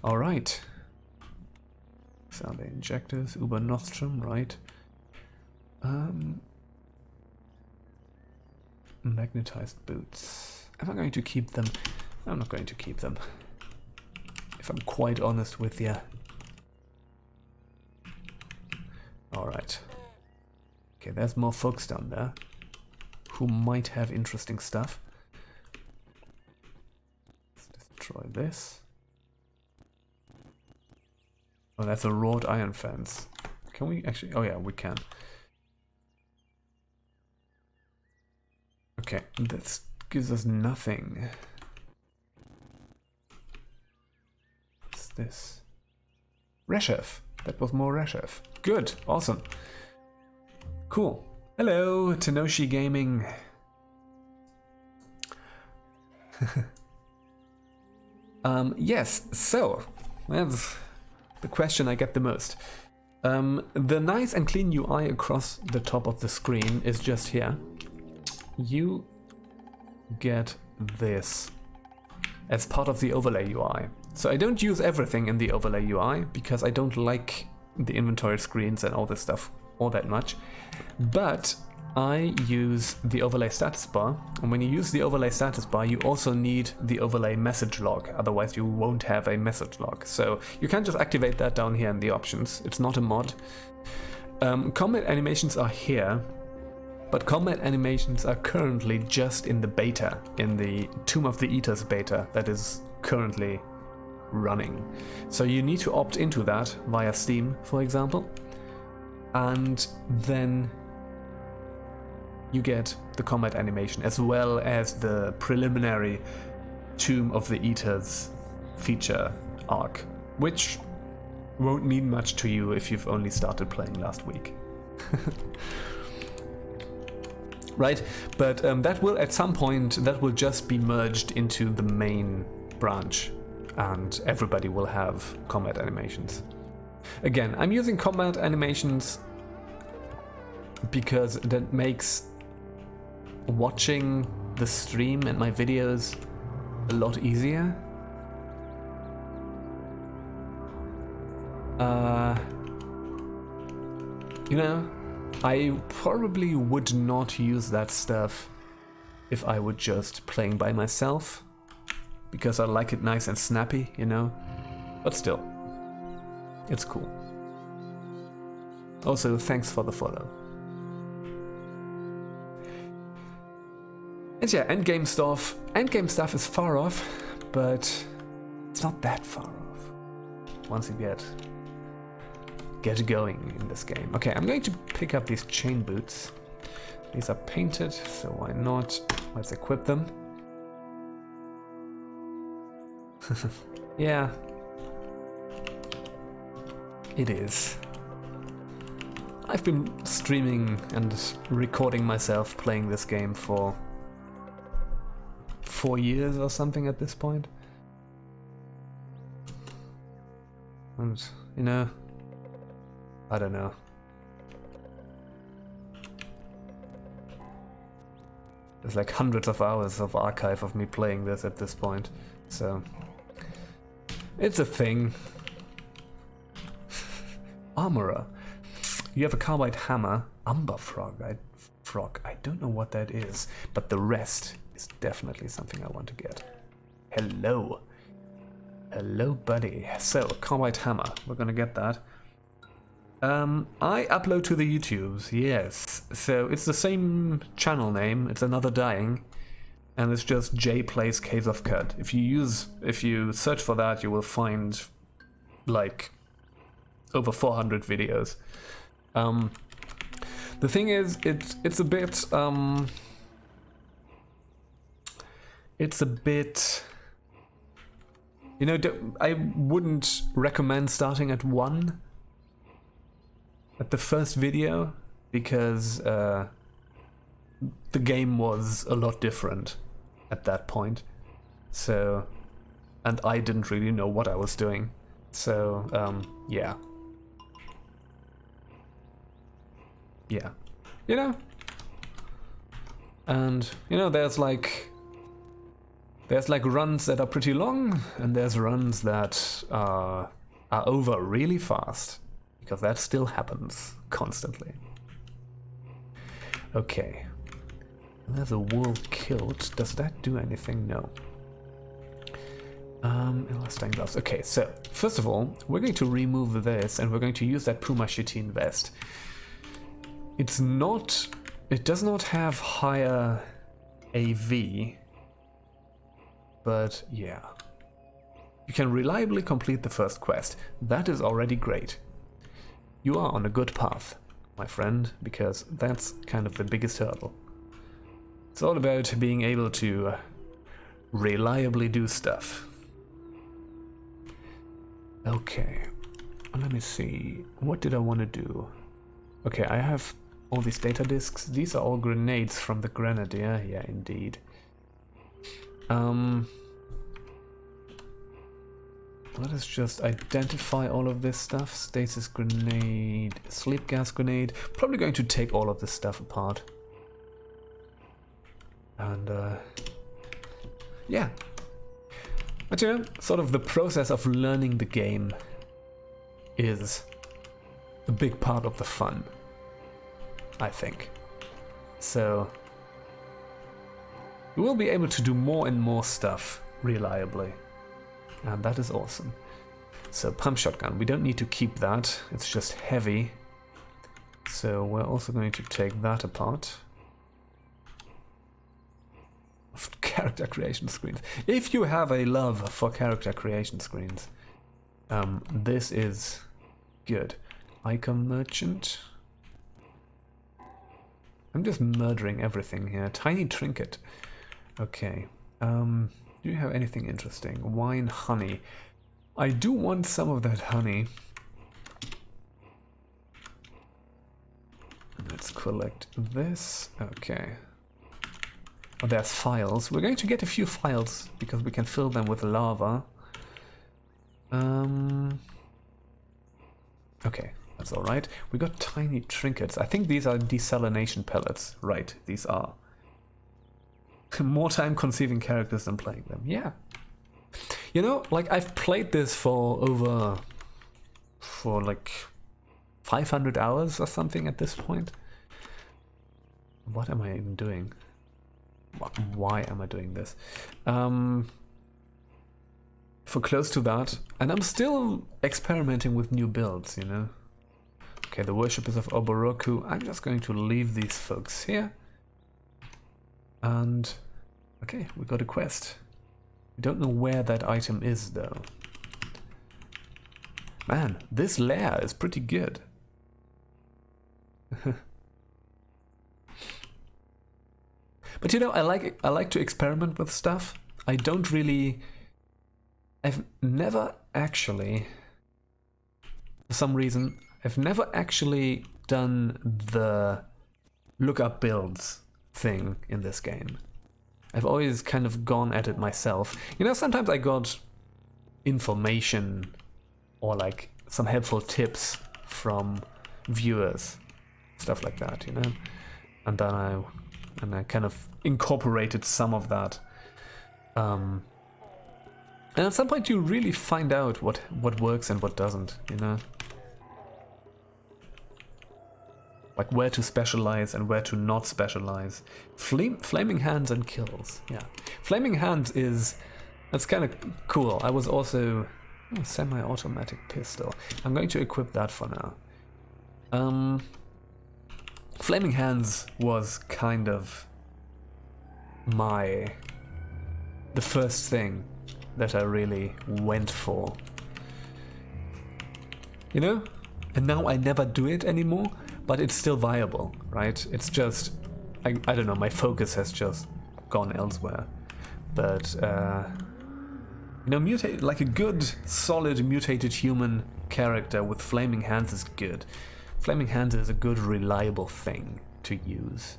Alright. So the injectors, Uber Nostrum, right? Magnetized boots. Am I going to keep them? I'm not going to keep them. If I'm quite honest with you. Alright. Okay, there's more folks down there who might have interesting stuff. Let's destroy this. Oh, that's a wrought iron fence. Can we actually... Oh yeah, we can. Okay, this gives us nothing. What's this? Reshef. That was more Reshef. Good. Awesome. Cool. Hello, Tenoshi Gaming. Yes, so that's the question I get the most. The nice and clean UI across the top of the screen is just here. You get this as part of the overlay UI. So I don't use everything in the overlay UI because I don't like the inventory screens and all this stuff all that much. But I use the overlay status bar, and when you use the overlay status bar, you also need the overlay message log, otherwise you won't have a message log. So you can just activate that down here in the options. It's not a mod. Combat animations are here, but combat animations are currently just in the beta, in the Tomb of the Eaters beta that is currently running. So you need to opt into that via Steam, for example, and then you get the combat animation as well as the preliminary Tomb of the Eaters feature arc, which won't mean much to you if you've only started playing last week. Right? But that will, at some point, that will just be merged into the main branch, and everybody will have combat animations. Again, I'm using combat animations because that makes watching the stream and my videos a lot easier. You know, I probably would not use that stuff if I were just playing by myself, because I like it nice and snappy, you know, but still, it's cool. Also, thanks for the follow. And yeah, endgame stuff. Endgame stuff is far off, but it's not that far off once you get going in this game. Okay, I'm going to pick up these chain boots. These are painted, so why not? Let's equip them. Yeah, it is. I've been streaming and recording myself playing this game for 4 years or something at this point. And, you know, I don't know. There's like hundreds of hours of archive of me playing this at this point, so it's a thing. Armorer. You have a carbide hammer, Umber Frog. I don't know what that is, but the rest is definitely something I want to get. Hello. Hello, buddy. So, carbide hammer. We're gonna get that. I upload to the YouTubes, yes. So, it's the same channel name. It's Another Dying. And it's just J Plays Caves of Qud. If you search for that, you will find, like, over 400 videos. The thing is, it's a bit, you know, I wouldn't recommend starting at 1 at the first video, because the game was a lot different at that point. So, and I didn't really know what I was doing. So, yeah. Yeah. You know? And, you know, there's like runs that are pretty long, and there's runs that are over really fast, because that still happens constantly. Okay. There's a wolf killed. Does that do anything? No. Elastic gloves. Okay, so first of all, we're going to remove this, and we're going to use that Puma chitin vest. It does not have higher AV, but yeah. You can reliably complete the first quest. That is already great. You are on a good path, my friend, because that's kind of the biggest hurdle. It's all about being able to reliably do stuff. Okay, let me see. What did I want to do? Okay, I have All these data disks, these are all grenades from the Grenadier. Yeah, indeed. Let us just identify all of this stuff. Stasis grenade, sleep gas grenade. Probably going to take all of this stuff apart. And yeah. But you know, sort of the process of learning the game is a big part of the fun, I think. So we will be able to do more and more stuff reliably. And that is awesome. So pump shotgun, we don't need to keep that. It's just heavy. So we're also going to take that apart. Character creation screens. If you have a love for character creation screens, this is good. Icon merchant. I'm just murdering everything here. Tiny trinket. Okay. Do you have anything interesting? Wine, honey. I do want some of that honey. Let's collect this. Okay. Oh, there's files. We're going to get a few files because we can fill them with lava. Okay, that's all right. We got tiny trinkets. I think these are desalination pellets. Right, these are. More time conceiving characters than playing them. Yeah. You know, like I've played this for like 500 hours or something at this point. What am I even doing? Why am I doing this? For close to that. And I'm still experimenting with new builds, you know. Okay, the worshippers of Oboroku. I'm just going to leave these folks here. And okay, we got a quest. We don't know where that item is though. Man, this lair is pretty good. But you know, I like to experiment with stuff. I've never actually, for some reason, I've never actually done the look up builds thing in this game. I've always kind of gone at it myself. You know, sometimes I got information or like some helpful tips from viewers, stuff like that, you know. And then I kind of incorporated some of that. And at some point you really find out what works and what doesn't, you know. Like where to specialize and where to not specialize. Flaming hands and kills. Yeah. Flaming hands that's kind of cool. I was also semi-automatic pistol. I'm going to equip that for now. Flaming hands was kind of the first thing that I really went for. You know? And now I never do it anymore. But it's still viable, right? It's just, I don't know, my focus has just gone elsewhere. But, you know, like a good, solid, mutated human character with flaming hands is good. Flaming hands is a good, reliable thing to use.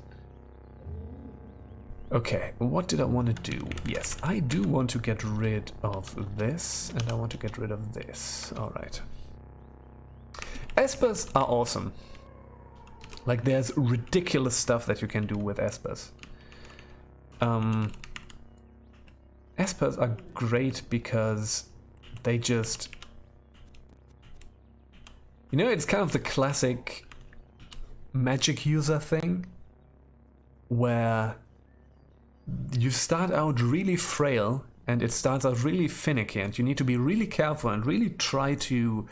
Okay, what did I want to do? Yes, I do want to get rid of this, and I want to get rid of this. Alright. Espers are awesome. Like, there's ridiculous stuff that you can do with espers. Espers are great because they just... You know, it's kind of the classic magic user thing, where you start out really frail, and it starts out really finicky, and you need to be really careful and really try to...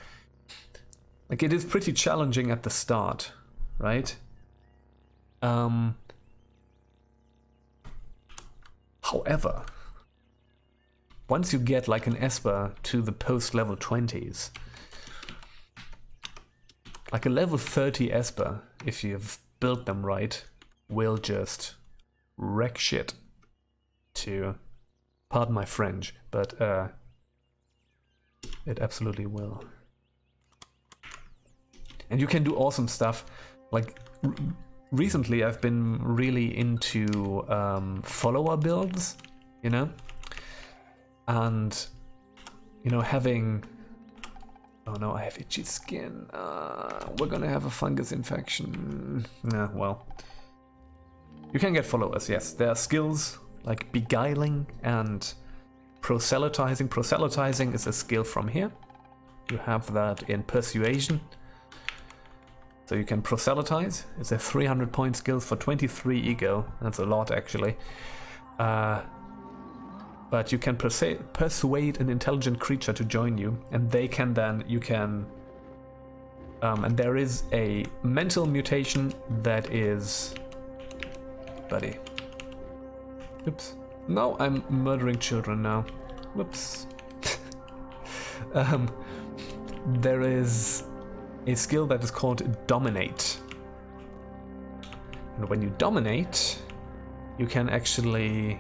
Like, it is pretty challenging at the start. Right? However, once you get like an Esper to the post-level 20s, like a level 30 Esper, if you've built them right, will just wreck shit. To pardon my French, but it absolutely will. And you can do awesome stuff. Like, recently I've been really into follower builds, you know? And, you know, having... Oh no, I have itchy skin. We're gonna have a fungus infection. Nah, well. You can get followers, yes. There are skills like beguiling and proselytizing. Proselytizing is a skill from here. You have that in persuasion. So you can proselytize. It's a 300 point skill for 23 ego. That's a lot, actually. But you can persuade an intelligent creature to join you, and they can then, you can... and there is a mental mutation that is... Buddy. Oops. No, I'm murdering children now. Whoops. There is a skill that is called Dominate. And when you dominate, you can actually...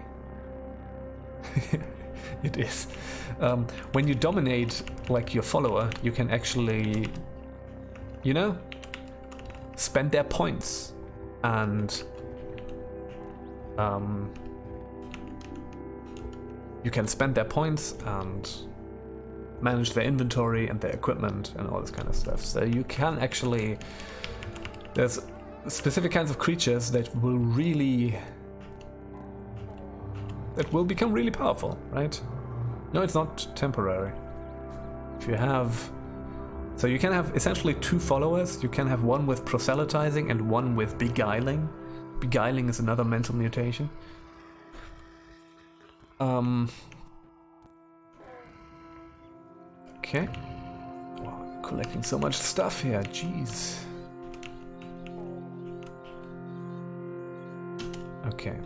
It is. When you dominate, like, your follower, you can actually, you know, spend their points and you can spend their points and manage their inventory and their equipment and all this kind of stuff. So you can actually, there's specific kinds of creatures that will really, that will become really powerful, right? No, it's not temporary. If you have, so you can have essentially two followers. You can have one with proselytizing and one with beguiling. Beguiling is another mental mutation. Okay. Wow, collecting so much stuff here, jeez. Okay.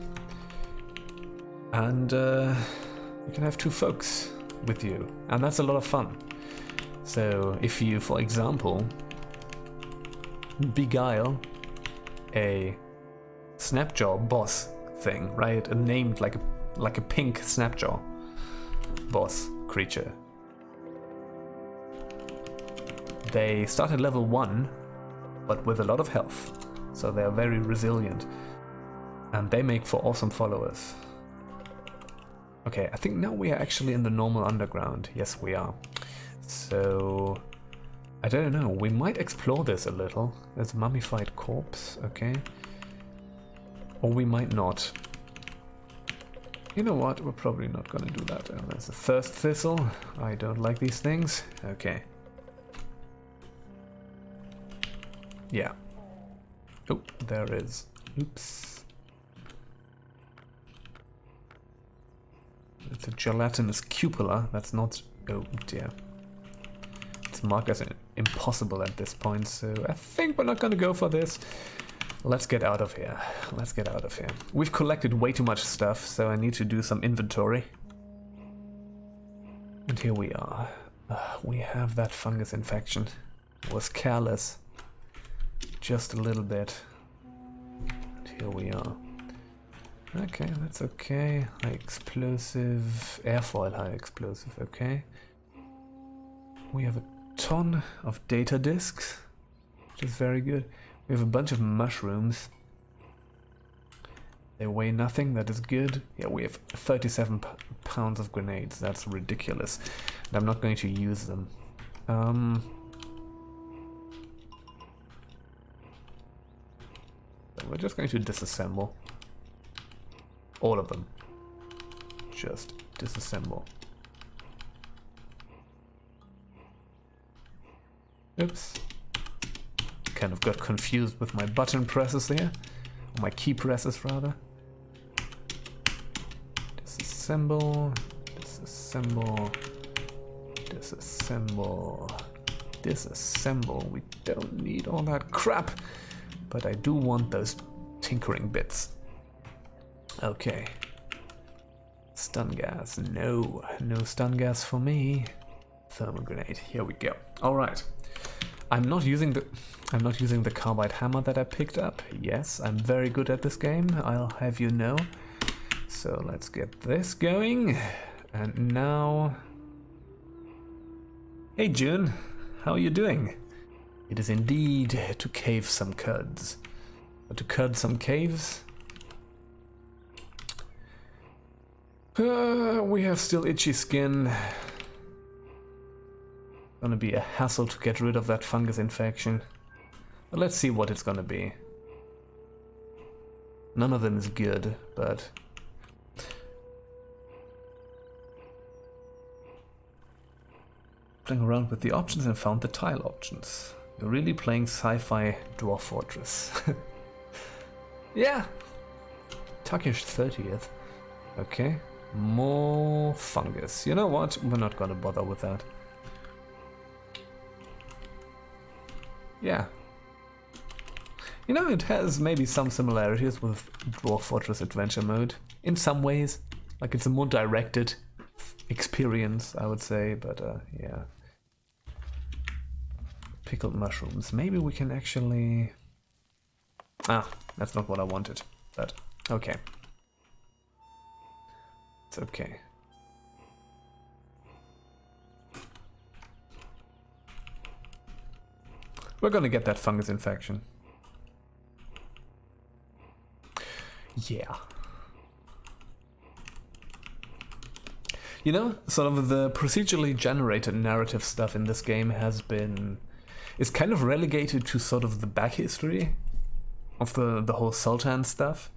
And you can have two folks with you, and that's a lot of fun. So if you, for example, beguile a Snapjaw boss thing, right? Named like a pink Snapjaw boss creature. They start at level 1, but with a lot of health, so they are very resilient, and they make for awesome followers. Okay, I think now we are actually in the normal underground. Yes, we are. So, I don't know, we might explore this a little. There's a mummified corpse, okay. Or we might not. You know what, we're probably not gonna do that. Oh, there's a thirst thistle. I don't like these things. Okay. Yeah. Oh, there is. Oops. It's a gelatinous cupola. That's not... Oh dear. It's marked as impossible at this point, so I think we're not gonna go for this. Let's get out of here. Let's get out of here. We've collected way too much stuff, so I need to do some inventory. And here we are. We have that fungus infection. Was careless. Just a little bit. And here we are. Okay, that's okay. High explosive, airfoil high explosive, okay. We have a ton of data disks, which is very good. We have a bunch of mushrooms. They weigh nothing, that is good. Yeah, we have 37 pounds of grenades, that's ridiculous. And I'm not going to use them. So we're just going to disassemble. All of them. Just disassemble. Oops. Kind of got confused with my button presses there. Or my key presses, rather. Disassemble. Disassemble. Disassemble. Disassemble. We don't need all that crap. But I do want those tinkering bits. Okay. Stun gas. No. No stun gas for me. Thermal grenade. Here we go. Alright. I'm not using the carbide hammer that I picked up. Yes, I'm very good at this game, I'll have you know. So let's get this going. And now... Hey June, how are you doing? It is indeed to cave some cuds. to cut some caves. We have still itchy skin. Gonna be a hassle to get rid of that fungus infection. But let's see what it's gonna be. None of them is good, but... Playing around with the options and found the tile options. You're really playing sci-fi Dwarf Fortress. Yeah! Turkish 30th. Okay. More fungus. You know what? We're not gonna bother with that. Yeah. You know, it has maybe some similarities with Dwarf Fortress Adventure Mode. In some ways. Like, it's a more directed experience, I would say, but yeah. Pickled mushrooms. Maybe we can actually... Ah, that's not what I wanted, but okay. It's okay. We're gonna get that fungus infection. Yeah. You know, sort of the procedurally generated narrative stuff in this game is kind of relegated to sort of the back history of the whole Sultan stuff.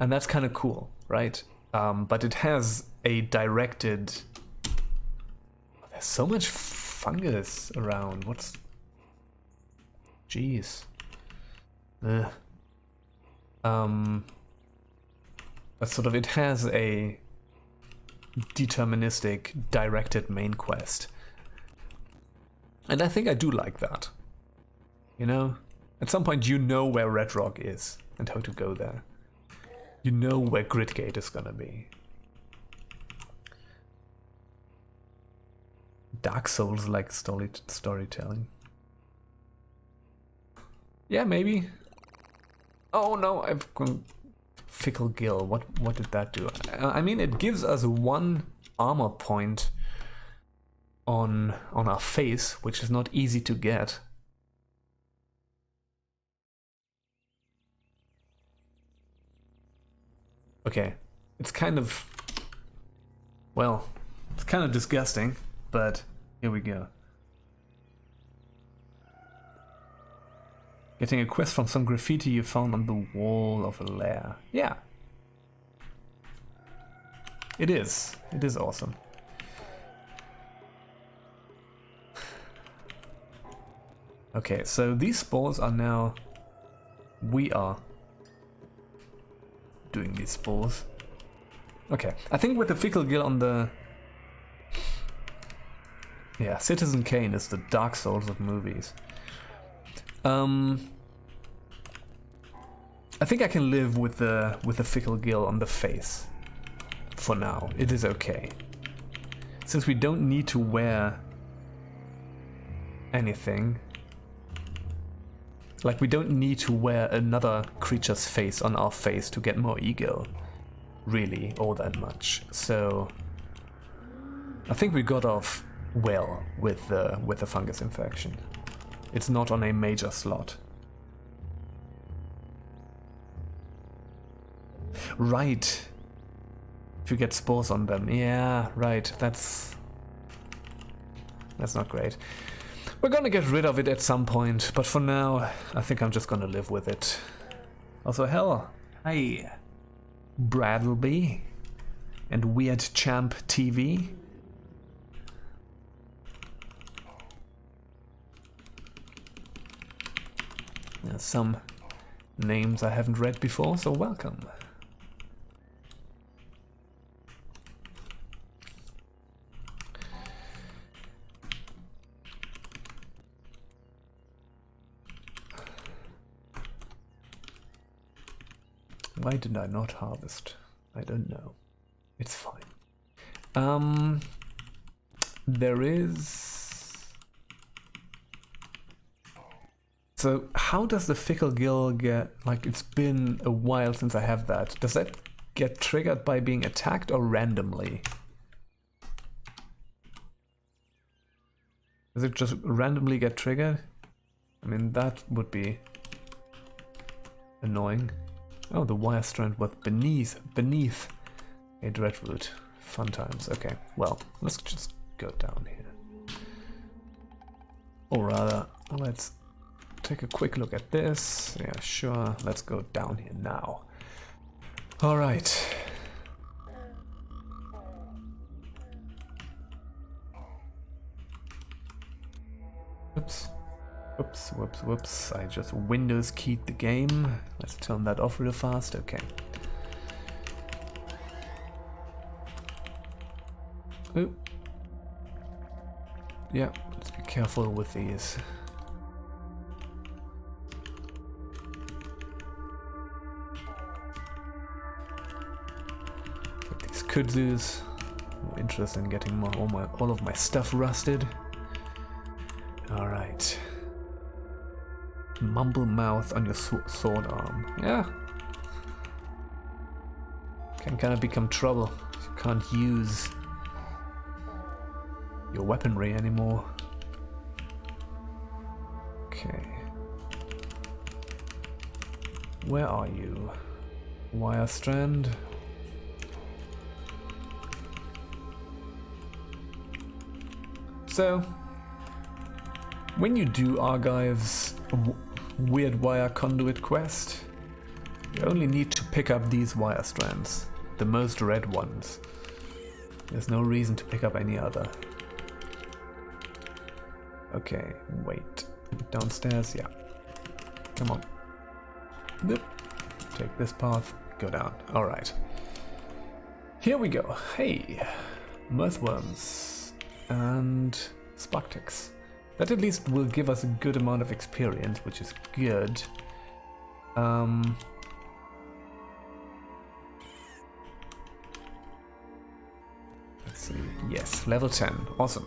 And that's kind of cool, right? But it has a directed... There's so much fungus around. What's... Jeez. Ugh. But sort of it has a deterministic, directed main quest. And I think I do like that. You know? At some point you know where Red Rock is and how to go there. You know where Gridgate is gonna be. Dark Souls like storytelling. Yeah, maybe. Oh no, I've gone Fickle Gill. What did that do? I mean, it gives us 1 armor point on our face, which is not easy to get. Okay, it's kind of... Well, it's kind of disgusting, but here we go. Getting a quest from some graffiti you found on the wall of a lair. Yeah. It is. It is awesome. Okay, so these spores are now... We are doing these spores. Okay, I think with the Fickle Gill on the... Yeah, Citizen Kane is the Dark Souls of movies. I think I can live with the Fickle Gill on the face. For now, it is okay. Since we don't need to wear anything. Like, we don't need to wear another creature's face on our face to get more ego. Really, all that much. So I think we got off well with the fungus infection. It's not on a major slot. Right. If you get spores on them. Yeah, right. That's not great. We're gonna get rid of it at some point, but for now, I think I'm just gonna live with it. Also, hell, hi, Bradleby and Weird Champ TV. There's some names I haven't read before, so welcome. Why did I not harvest? I don't know. It's fine. There is... So how does the Fickle Gill get... Like, it's been a while since I have that. Does that get triggered by being attacked or randomly? Does it just randomly get triggered? I mean, that would be annoying. Oh, the wire strand was beneath a dreadroot. Fun times. Okay, well, let's just go down here. Or rather, let's take a quick look at this. Yeah, sure. Let's go down here now. All right. Oops. Whoops, whoops, whoops. I just Windows keyed the game. Let's turn that off real fast. Okay. Ooh. Yeah, let's be careful with these. Got these kudzus. No interest in getting all of my stuff rusted. All right. Mumble mouth on your sword arm. Yeah. Can kind of become trouble. You can't use your weaponry anymore. Okay. Where are you? Wire strand. So, when you do Argive's weird wire conduit quest, you only need to pick up these wire strands, the most red ones. There's no reason to pick up any other. Okay, wait. Downstairs, yeah. Come on. Nope. Take this path, go down. Alright. Here we go. Hey! Mirthworms and Sparkticks. That at least will give us a good amount of experience, which is good. Let's see. Yes, level 10. Awesome.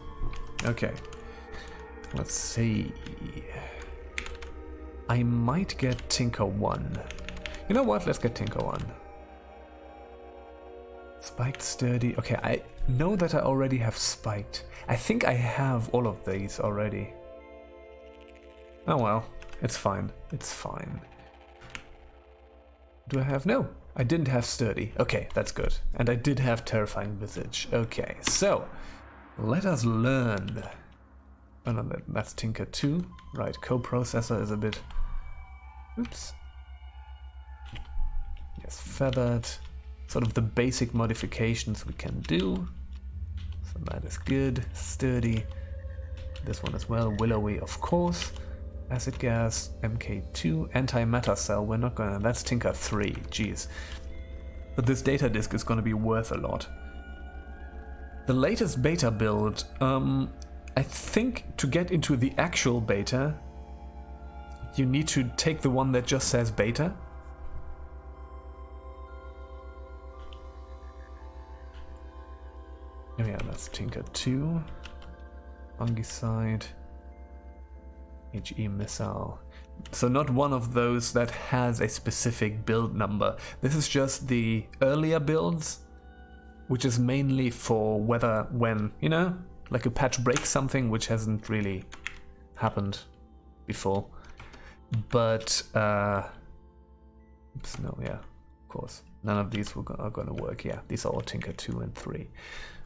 Okay. Let's see. I might get Tinker 1. You know what? Let's get Tinker 1. Spiked, sturdy. Okay, I know that I already have spiked. I think I have all of these already. Oh well, it's fine. It's fine. Do I have? No, I didn't have sturdy. Okay, that's good. And I did have terrifying visage. Okay, so let us learn. Oh no, that's Tinker 2. Right, coprocessor is a bit... Oops. Yes, feathered. Sort of the basic modifications we can do. So that is good. Sturdy. This one as well. Willowy, of course. Acid gas, MK2. Antimatter cell. We're not gonna... That's Tinker 3. Jeez. But this data disk is gonna be worth a lot. The latest beta build... I think to get into the actual beta, you need to take the one that just says beta. Oh yeah, that's Tinker 2. Fungicide. HE missile. So not one of those that has a specific build number. This is just the earlier builds, which is mainly for when, you know, like a patch breaks something, which hasn't really happened before. But, oops, no, yeah, of course. None of these are going to work. Yeah, these are all Tinker 2 and 3.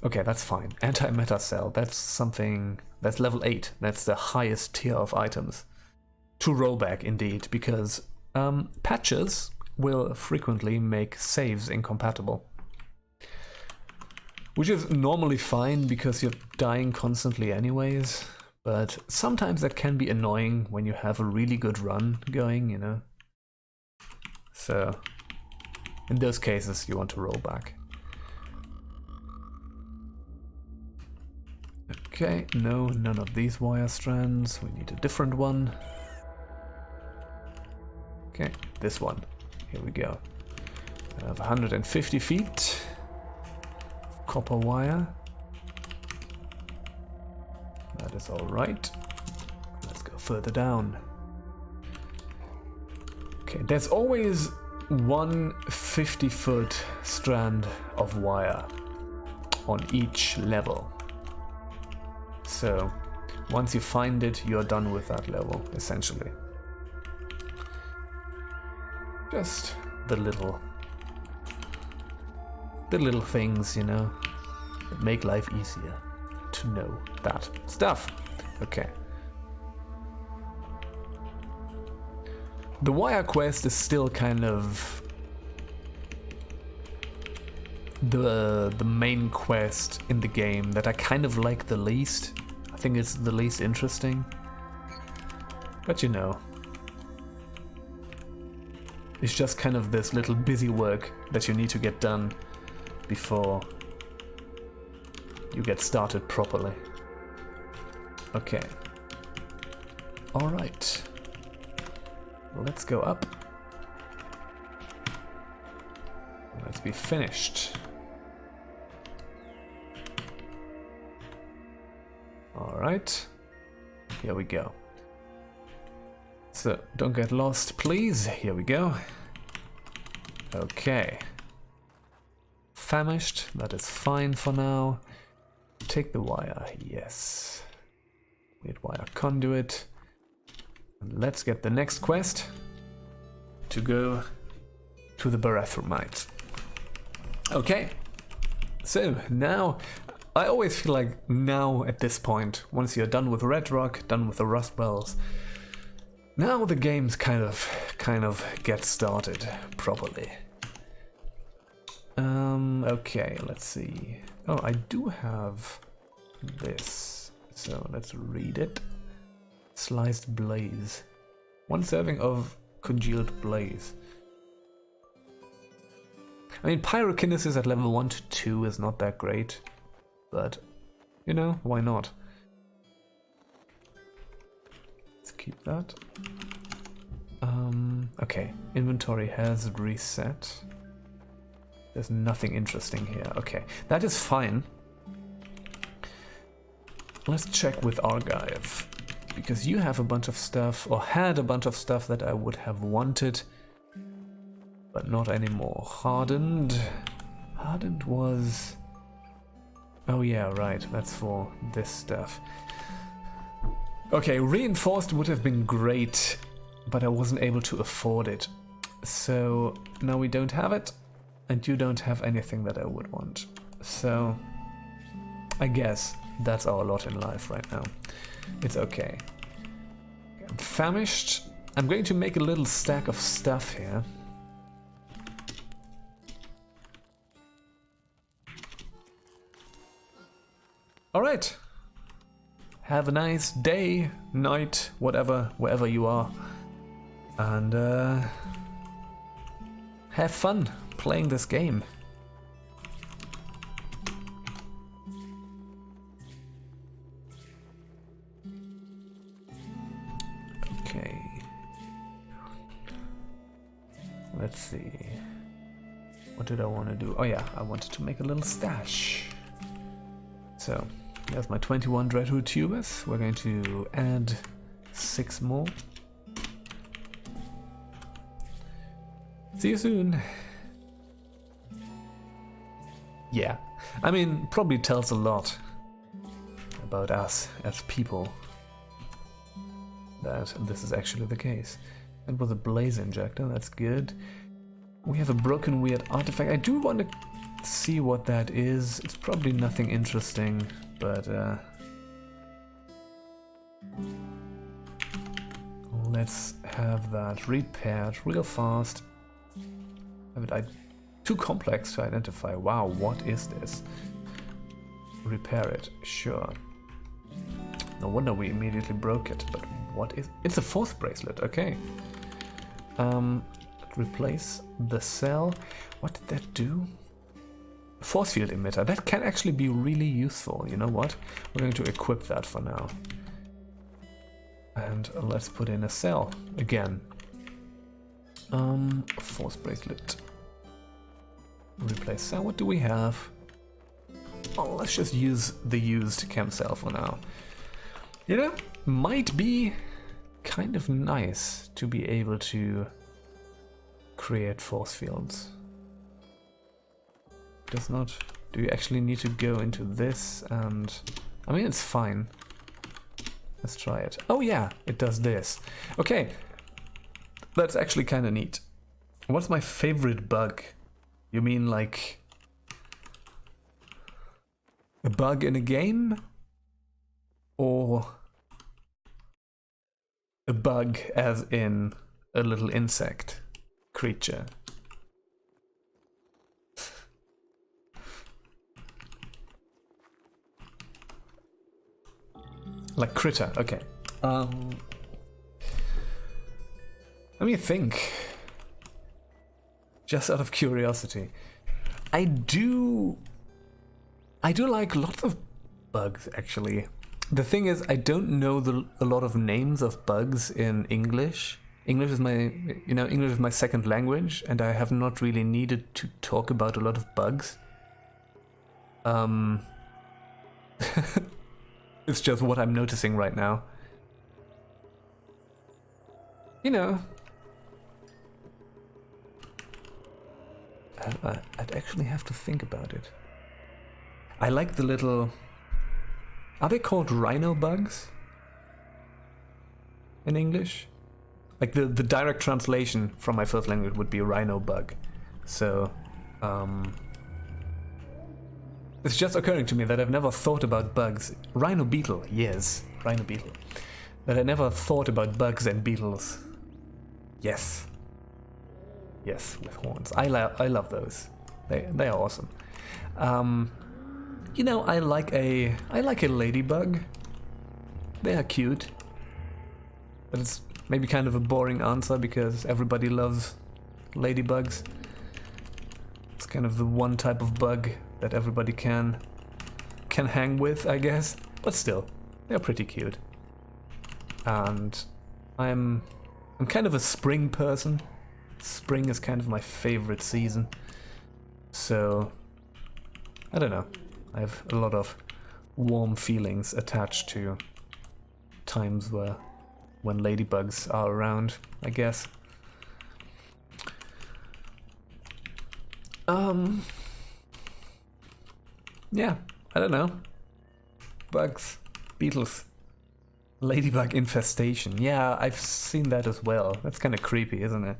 Okay, that's fine. Antimatter cell, that's something... That's level 8. That's the highest tier of items. To rollback, indeed, because patches will frequently make saves incompatible. Which is normally fine, because you're dying constantly anyways. But sometimes that can be annoying when you have a really good run going, you know. So... in those cases, you want to roll back. Okay, no, none of these wire strands. We need a different one. Okay, this one. Here we go. I have 150 feet. Copper wire. That is all right. Let's go further down. Okay, there's always one 50-foot strand of wire on each level. So once you find it, you're done with that level, essentially. Just the little things, you know, that make life easier to know that stuff. Okay. The wire quest is still kind of the main quest in the game that I kind of like the least. I think it's the least interesting. But you know, it's just kind of this little busy work that you need to get done before you get started properly. Okay. Alright. Let's go up. Let's be finished. Alright. Here we go. So, don't get lost, please. Here we go. Okay. Famished, that is fine for now. Take the wire, yes. Weird wire conduit. And let's get the next quest to go to the Barathumite. Okay. So, now, I always feel like now at this point, once you're done with Red Rock, done with the Rust Wells, now the game's kind of gets started properly. Okay, let's see. Oh, I do have this, so let's read it. Sliced blaze. 1 serving of congealed blaze. I mean, pyrokinesis at level 1 to 2 is not that great, but you know, why not? Let's keep that. Okay, inventory has reset. There's nothing interesting here. Okay, that is fine. Let's check with Argive, because you have a bunch of stuff, or had a bunch of stuff that I would have wanted, but not anymore. Hardened. Hardened was... Oh yeah, right, that's for this stuff. Okay, reinforced would have been great, but I wasn't able to afford it. So now we don't have it, and you don't have anything that I would want. So I guess that's our lot in life right now. It's okay. I'm famished. I'm going to make a little stack of stuff here. Alright. Have a nice day, night, whatever, wherever you are. And have fun playing this game. Okay. Let's see. What did I want to do? Oh yeah, I wanted to make a little stash. So, there's my 21 Dreadwood tubers. We're going to add 6 more. See you soon. Yeah, I mean, probably tells a lot about us as people that this is actually the case. And with a blaze injector, that's good. We have a broken weird artifact. I do want to see what that is. It's probably nothing interesting, but let's have that repaired real fast. Too complex to identify. Wow, what is this? Repair it, sure. No wonder we immediately broke it, but what is... It's a force bracelet, okay. Replace the cell. What did that do? Force field emitter. That can actually be really useful, you know what? We're going to equip that for now. And let's put in a cell again. Force bracelet. Replace cell. What do we have? Oh, let's just use the used chem cell for now. You know, might be kind of nice to be able to create force fields. Does not... Do you actually need to go into this and... I mean, it's fine. Let's try it. Oh yeah, it does this. Okay. That's actually kind of neat. What's my favorite bug? You mean like a bug in a game? Or a bug as in a little insect creature? Like critter, okay. Let me think. Just out of curiosity. I do like lots of bugs, actually. The thing is, I don't know a lot of names of bugs in English. English is my second language, and I have not really needed to talk about a lot of bugs. It's just what I'm noticing right now. You know, I'd actually have to think about it. I like the little... Are they called rhino bugs? In English? Like the direct translation from my first language would be rhino bug. So, it's just occurring to me that I've never thought about bugs. Rhino beetle, yes, rhino beetle. That I never thought about bugs and beetles. Yes. Yes, with horns. I love those. They are awesome. You know, I like a ladybug. They are cute. But it's maybe kind of a boring answer because everybody loves ladybugs. It's kind of the one type of bug that everybody can hang with, I guess. But still, they're pretty cute. And I'm kind of a spring person. Spring is kind of my favorite season. So, I don't know. I have a lot of warm feelings attached to times when ladybugs are around, I guess. Yeah, I don't know. Bugs, beetles, ladybug infestation. Yeah, I've seen that as well. That's kind of creepy, isn't it?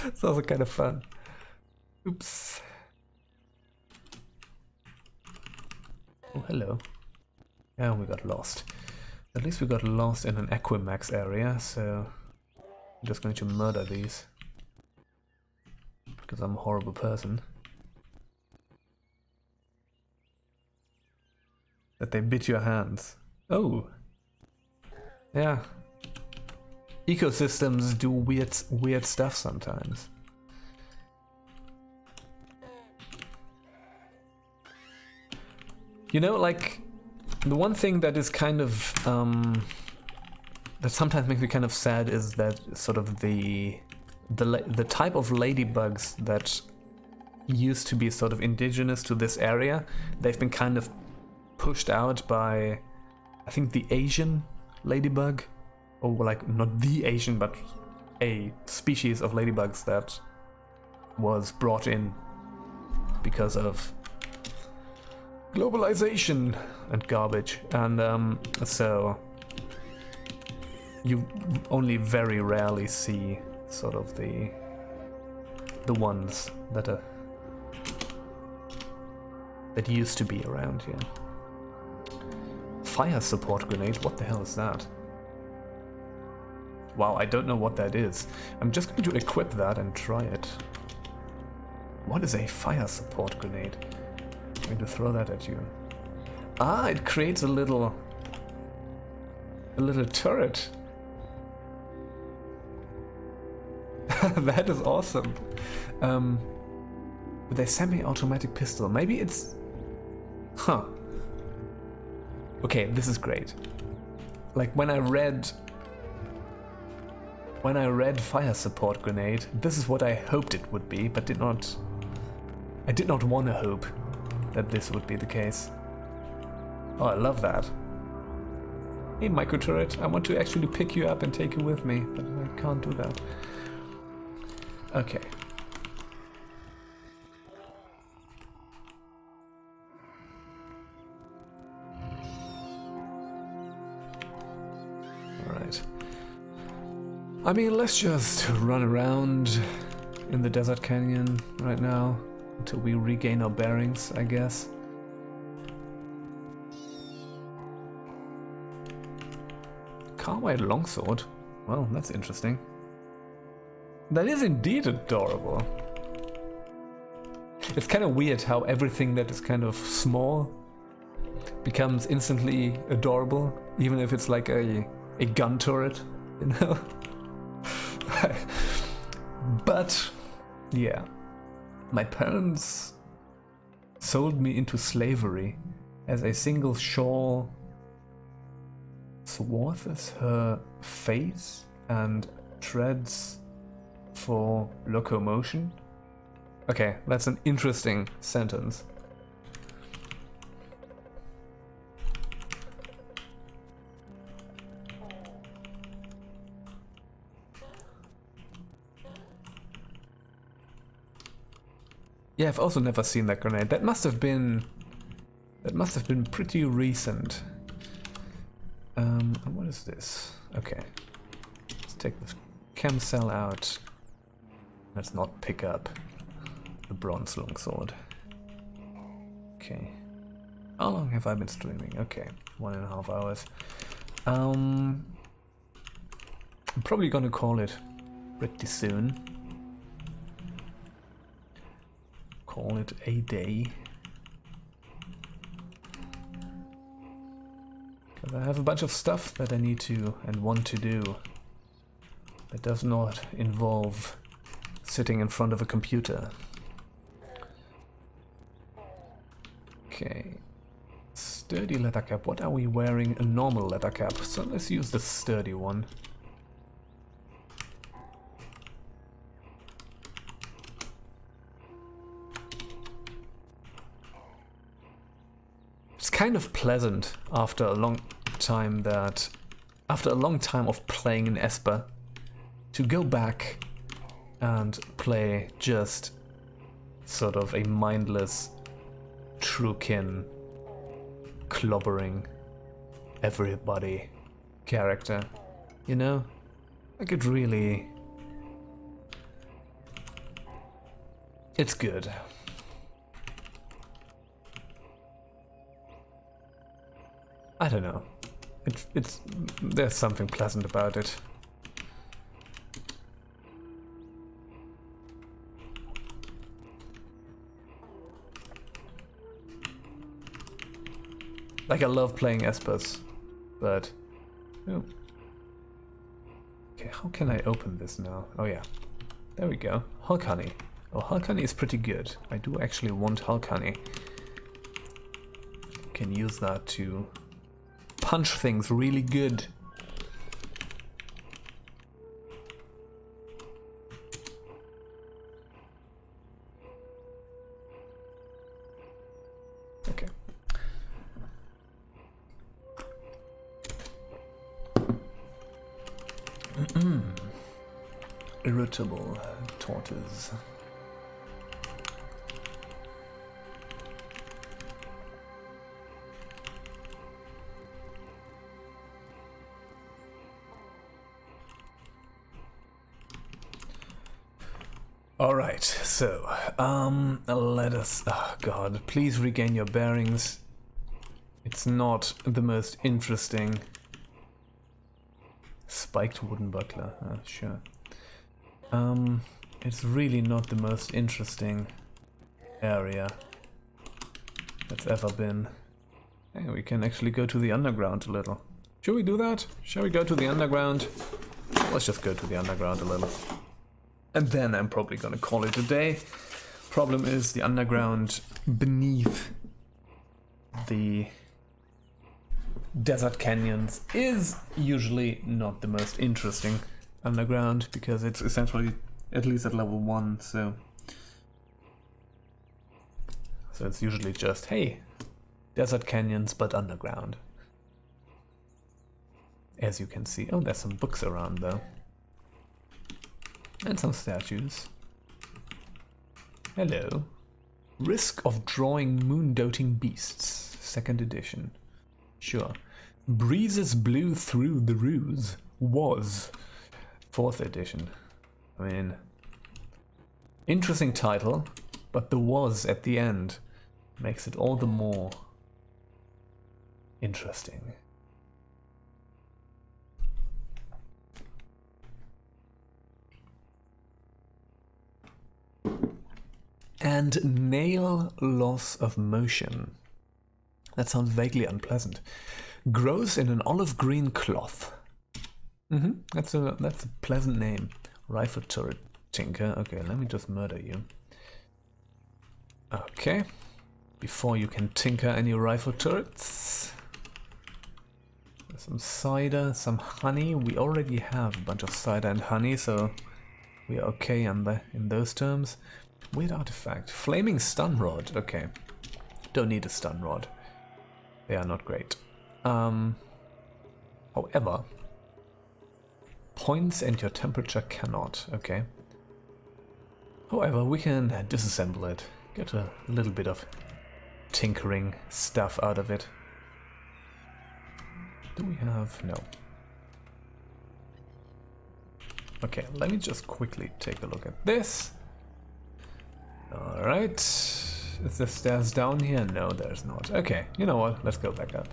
It's also kind of fun. Oops. Oh, hello. Yeah, we got lost. At least we got lost in an Equimax area, so I'm just going to murder these. Because I'm a horrible person. That they bit your hands. Oh. Yeah. Ecosystems do weird stuff sometimes. You know, like, the one thing that is kind of, that sometimes makes me kind of sad is that sort of the type of ladybugs that used to be sort of indigenous to this area, they've been kind of pushed out by, I think, the Asian ladybug, or like not the Asian, but a species of ladybugs that was brought in because of globalization and garbage, and so you only very rarely see sort of the ones that used to be around here. Fire support grenade, what the hell is that? Wow, I don't know what that is. I'm just going to equip that and try it. What is a fire support grenade? I'm going to throw that at you. Ah, it creates a little turret. That is awesome. With a semi-automatic pistol. Maybe it's... Huh. Okay, this is great. Like when I read fire support grenade, this is what I hoped it would be, but I did not want to hope that this would be the case. Oh, I love that. Hey, micro turret, I want to actually pick you up and take you with me, but I can't do that. Okay. I mean, let's just run around in the desert canyon right now until we regain our bearings, I guess. Carwide longsword? Well, that's interesting. That is indeed adorable. It's kind of weird how everything that is kind of small becomes instantly adorable, even if it's like a gun turret, you know? But, yeah. My parents sold me into slavery as a single shawl swathes her face and treads for locomotion. Okay, that's an interesting sentence. Yeah, I've also never seen that grenade. That must have been pretty recent. What is this? Okay. Let's take this chem cell out. Let's not pick up the bronze longsword. Okay. How long have I been streaming? Okay, 1.5 hours. I'm probably gonna call it pretty soon. Call it a day. Because I have a bunch of stuff that I need to and want to do that does not involve sitting in front of a computer. Okay. Sturdy leather cap. What are we wearing? A normal leather cap. So let's use the sturdy one. It's kind of pleasant after a long time of playing in Esper to go back and play just sort of a mindless Truekin clobbering everybody character, you know? Like it really... It's good. I don't know. It's there's something pleasant about it. Like I love playing Espers, but oh. Okay, how can I open this now? Oh yeah, there we go. Hulk honey. Oh, Hulk honey is pretty good. I do actually want Hulk honey. Can use that to punch things really good. Okay. Irritable tortoise. Alright, so, let us... Oh god, please regain your bearings. It's not the most interesting... Spiked wooden buckler, sure. It's really not the most interesting area that's ever been. Hey, we can actually go to the underground a little. Should we do that? Shall we go to the underground? Let's just go to the underground a little. And then I'm probably gonna call it a day. Problem is the underground beneath the desert canyons is usually not the most interesting underground because it's essentially at least at level 1, so it's usually just, hey, desert canyons but underground. As you can see. Oh, there's some books around though. And some statues. Hello. Risk of Drawing Moon-Doting Beasts, 2nd edition. Sure. Breezes blew through the ruse. Was. 4th edition. I mean, interesting title, but the was at the end makes it all the more interesting. And nail loss of motion. That sounds vaguely unpleasant. Grows in an olive green cloth. That's a pleasant name. Rifle turret tinker. Okay, let me just murder you. Okay. Before you can tinker any rifle turrets. Some cider, some honey. We already have a bunch of cider and honey, so we are okay in those terms. Weird artifact. Flaming stun rod. Okay. Don't need a stun rod. They are not great. However, points and your temperature cannot. Okay. However, we can disassemble it. Get a little bit of tinkering stuff out of it. Do we have... no. Okay, let me just quickly take a look at this. Alright. Is there stairs down here? No, there's not. Okay, you know what? Let's go back up.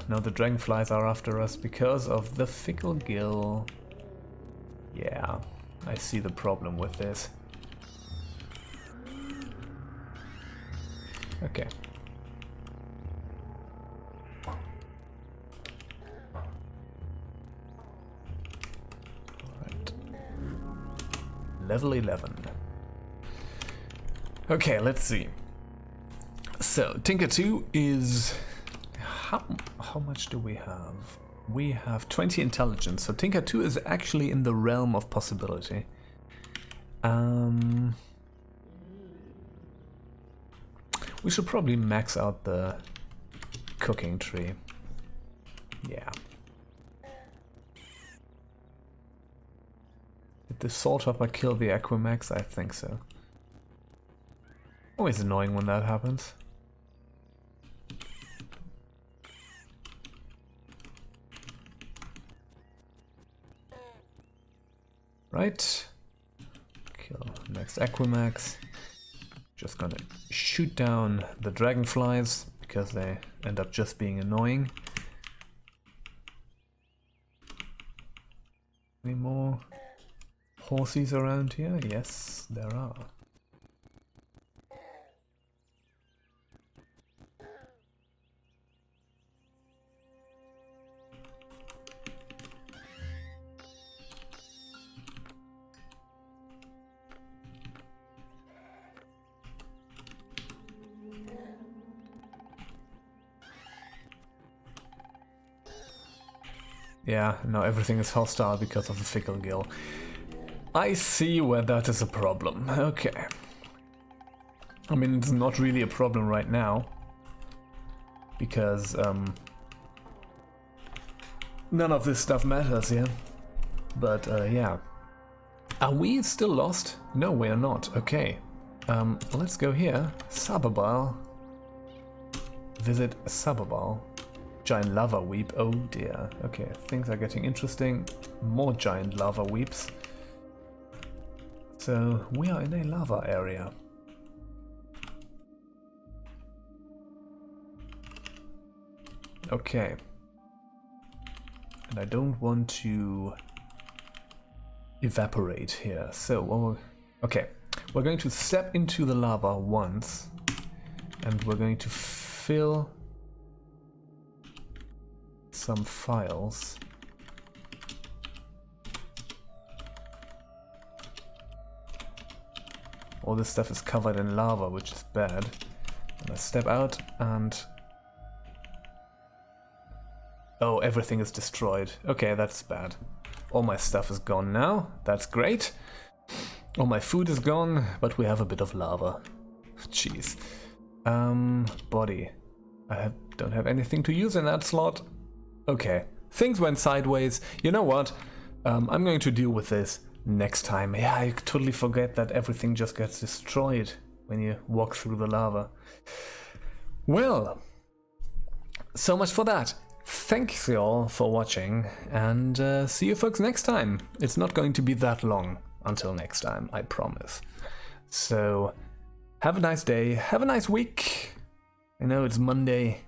No, the dragonflies are after us because of the fickle gill. Yeah, I see the problem with this. Okay. Alright. Level 11. Okay, let's see. So, Tinker 2 is... How much do we have? We have 20 intelligence, so Tinker 2 is actually in the realm of possibility. We should probably max out the cooking tree. Yeah. Did the salt hopper kill the Equimax? I think so. Always annoying when that happens. Right. Kill next Equimax. Just gonna shoot down the dragonflies because they end up just being annoying. Any more horsies around here? Yes, there are. Yeah, no, everything is hostile because of the fickle gill. I see where that is a problem. Okay. I mean, it's not really a problem right now. Because, none of this stuff matters, yeah? But, yeah. Are we still lost? No, we are not. Okay. Let's go here. Sababal. Visit Sababal. Giant lava weep. Oh dear. Okay, things are getting interesting. More giant lava weeps. So we are in a lava area. Okay. And I don't want to evaporate here. So, okay. We're going to step into the lava once. And we're going to fill some files. All this stuff is covered in lava, which is bad. And I step out and... oh, everything is destroyed. Okay, that's bad. All my stuff is gone now. That's great. All my food is gone, but we have a bit of lava. Jeez. Body. I don't have anything to use in that slot. Okay, things went sideways. You know what? I'm going to deal with this next time. Yeah, I totally forget that everything just gets destroyed when you walk through the lava. Well, so much for that. thanks you all for watching, and see you folks next time. It's not going to be that long until next time, I promise. So, have a nice day, have a nice week. I know it's Monday.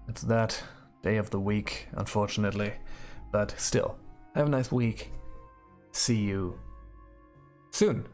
It's that day of the week, unfortunately. But still, have a nice week. See you soon.